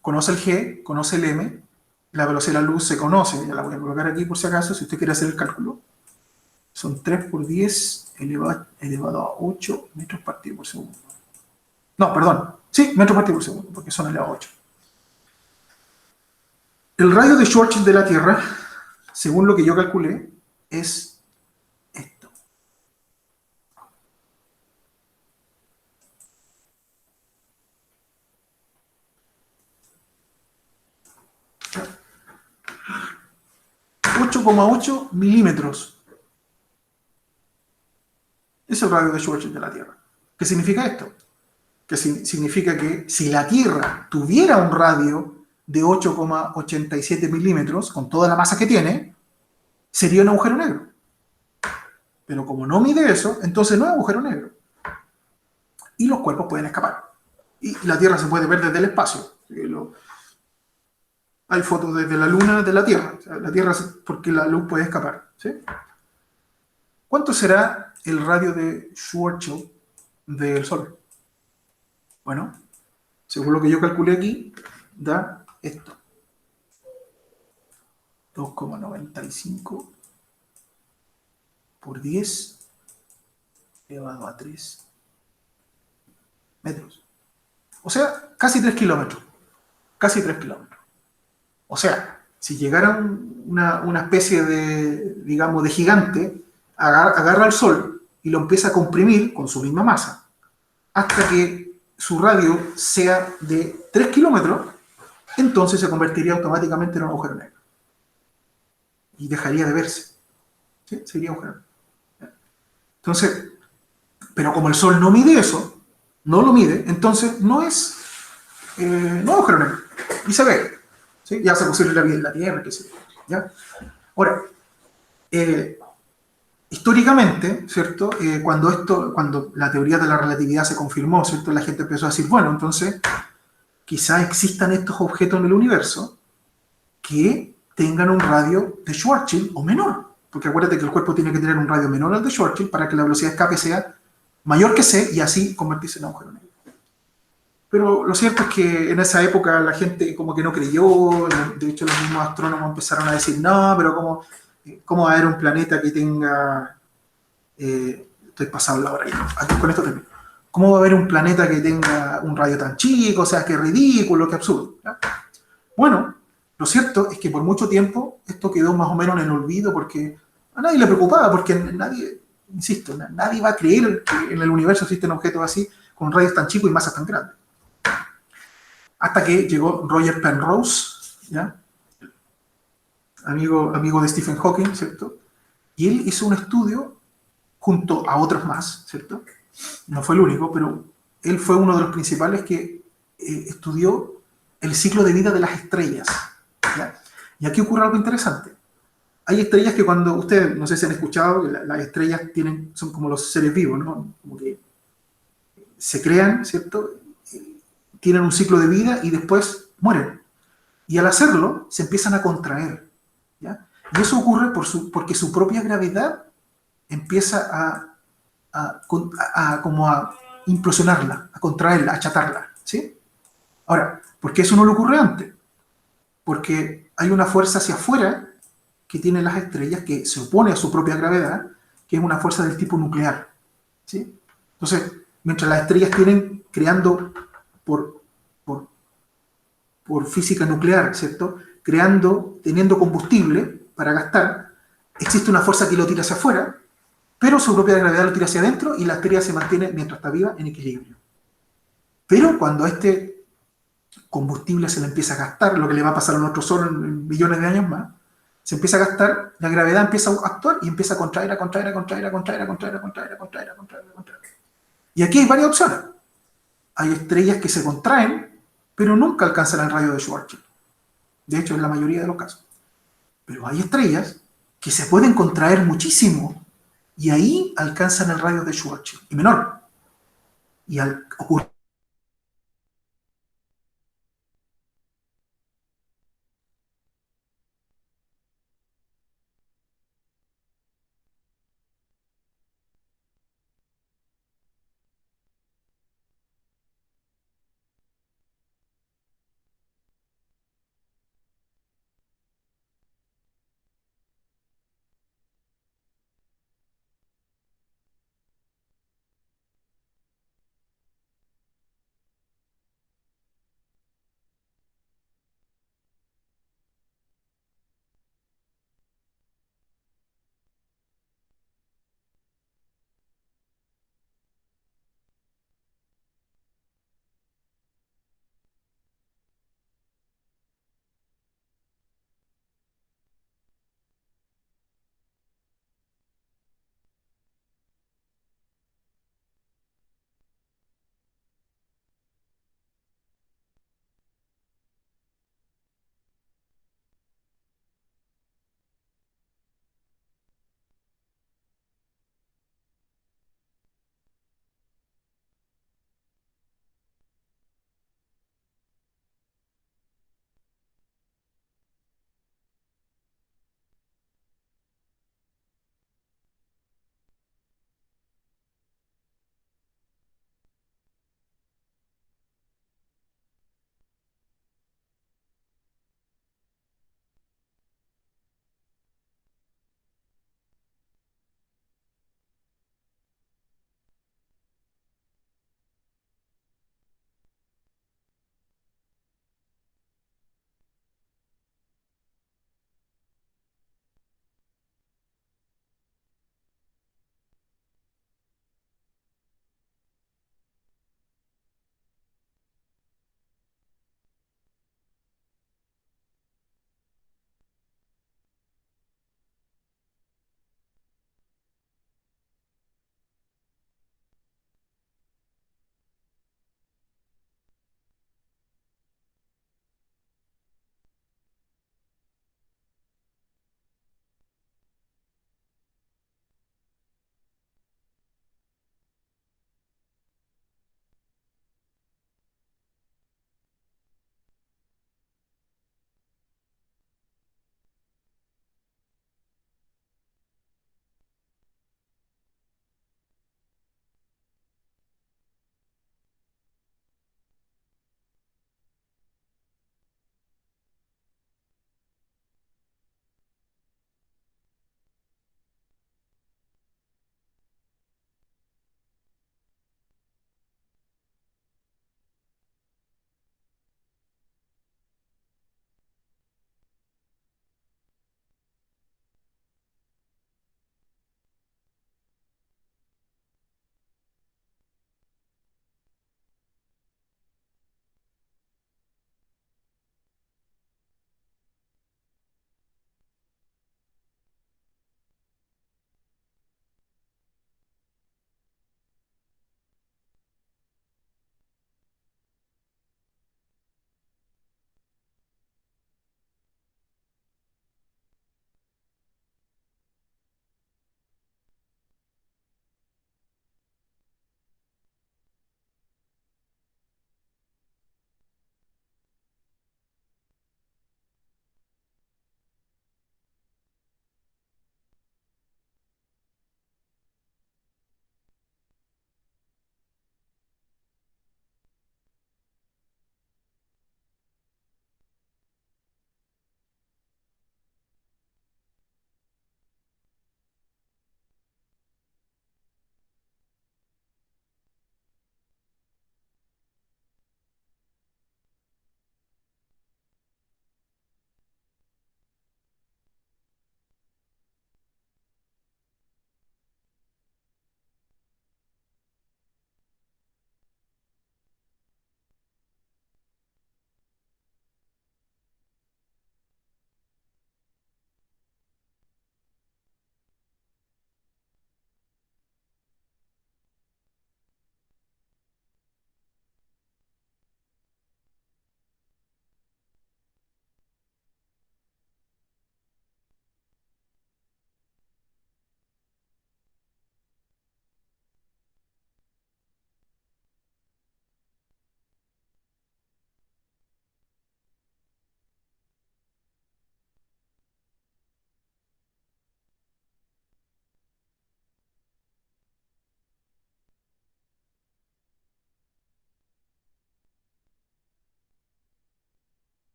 Conoce el G, conoce el M, la velocidad de la luz se conoce, ya la voy a colocar aquí por si acaso, si usted quiere hacer el cálculo. Son 3 por 10 elevado a 8 metros partido por segundo. No, perdón. Sí, metros partido por segundo, porque son elevado a 8. El radio de Schwarzschild de la Tierra, según lo que yo calculé, es esto. ...8,8 milímetros. Es el radio de Schwarzschild de la Tierra. ¿Qué significa esto? Que significa que si la Tierra tuviera un radio de 8,87 milímetros, con toda la masa que tiene, sería un agujero negro. Pero como no mide eso, entonces no es agujero negro. Y los cuerpos pueden escapar. Y la Tierra se puede ver desde el espacio. Hay fotos desde la Luna de la Tierra. O sea, la Tierra, porque la luz puede escapar. ¿Sí? ¿Cuánto será el radio de Schwarzschild del Sol? Bueno, según lo que yo calculé aquí, da esto. 2,95 por 10 elevado a 3 metros. O sea, casi 3 kilómetros. Casi 3 kilómetros. O sea, si llegara una especie de, digamos, de gigante, agarra el Sol y lo empieza a comprimir con su misma masa, hasta que su radio sea de 3 kilómetros, entonces se convertiría automáticamente en un agujero negro. Y dejaría de verse. ¿Sí? Sería un agujero negro. Entonces, pero como el Sol no mide eso, no lo mide, entonces no es agujero negro. Y se ve. ¿Sí? Ya hace posible la vida en la Tierra, qué sé yo. ¿Ya? Ahora, históricamente, ¿cierto? Cuando la teoría de la relatividad se confirmó, ¿cierto? La gente empezó a decir, bueno, entonces quizás existan estos objetos en el universo que tengan un radio de Schwarzschild o menor. Porque acuérdate que el cuerpo tiene que tener un radio menor al de Schwarzschild para que la velocidad de escape sea mayor que c y así convertirse en agujero negro. Pero lo cierto es que en esa época la gente como que no creyó, de hecho los mismos astrónomos empezaron a decir, no, pero ¿cómo va a haber un planeta que tenga... estoy pasado la hora ya, aquí con esto termino. ¿Cómo va a haber un planeta que tenga un radio tan chico? O sea, qué ridículo, qué absurdo. ¿Ya? Bueno, lo cierto es que por mucho tiempo esto quedó más o menos en el olvido porque a nadie le preocupaba, porque nadie, insisto, nadie va a creer que en el universo existen objetos así con radios tan chicos y masas tan grandes. Hasta que llegó Roger Penrose, ¿ya? Amigo de Stephen Hawking, ¿cierto? Y él hizo un estudio junto a otros más, ¿cierto? No fue el único, pero él fue uno de los principales que estudió el ciclo de vida de las estrellas, ¿ya? Y aquí ocurre algo interesante. Hay estrellas que cuando ustedes, no sé si han escuchado, las estrellas son como los seres vivos, ¿no? Como que se crean, ¿cierto? Tienen un ciclo de vida y después mueren. Y al hacerlo, se empiezan a contraer, ¿ya? Y eso ocurre porque su propia gravedad empieza como a implosionarla, a contraerla, a achatarla, ¿sí? Ahora, ¿por qué eso no le ocurre antes? Porque hay una fuerza hacia afuera que tienen las estrellas que se opone a su propia gravedad, que es una fuerza del tipo nuclear, ¿sí? Entonces, mientras las estrellas tienen creando por, por, por física nuclear, ¿cierto? Creando, teniendo combustible para gastar, existe una fuerza que lo tira hacia afuera, pero su propia gravedad lo tira hacia adentro y la estrella se mantiene, mientras está viva, en equilibrio. Pero cuando este combustible se le empieza a gastar, lo que le va a pasar a nuestro Sol en millones de años más, se empieza a gastar, la gravedad empieza a actuar y empieza a contraer, a contraer, a contraer, a contraer, a contraer, a contraer, a contraer, a contraer, a contraer. Y aquí hay varias opciones. Hay estrellas que se contraen, pero nunca alcanzan el radio de Schwarzschild. De hecho, en la mayoría de los casos. Pero hay estrellas que se pueden contraer muchísimo y ahí alcanzan el radio de Schwarzschild, y menor. Y al ocurrir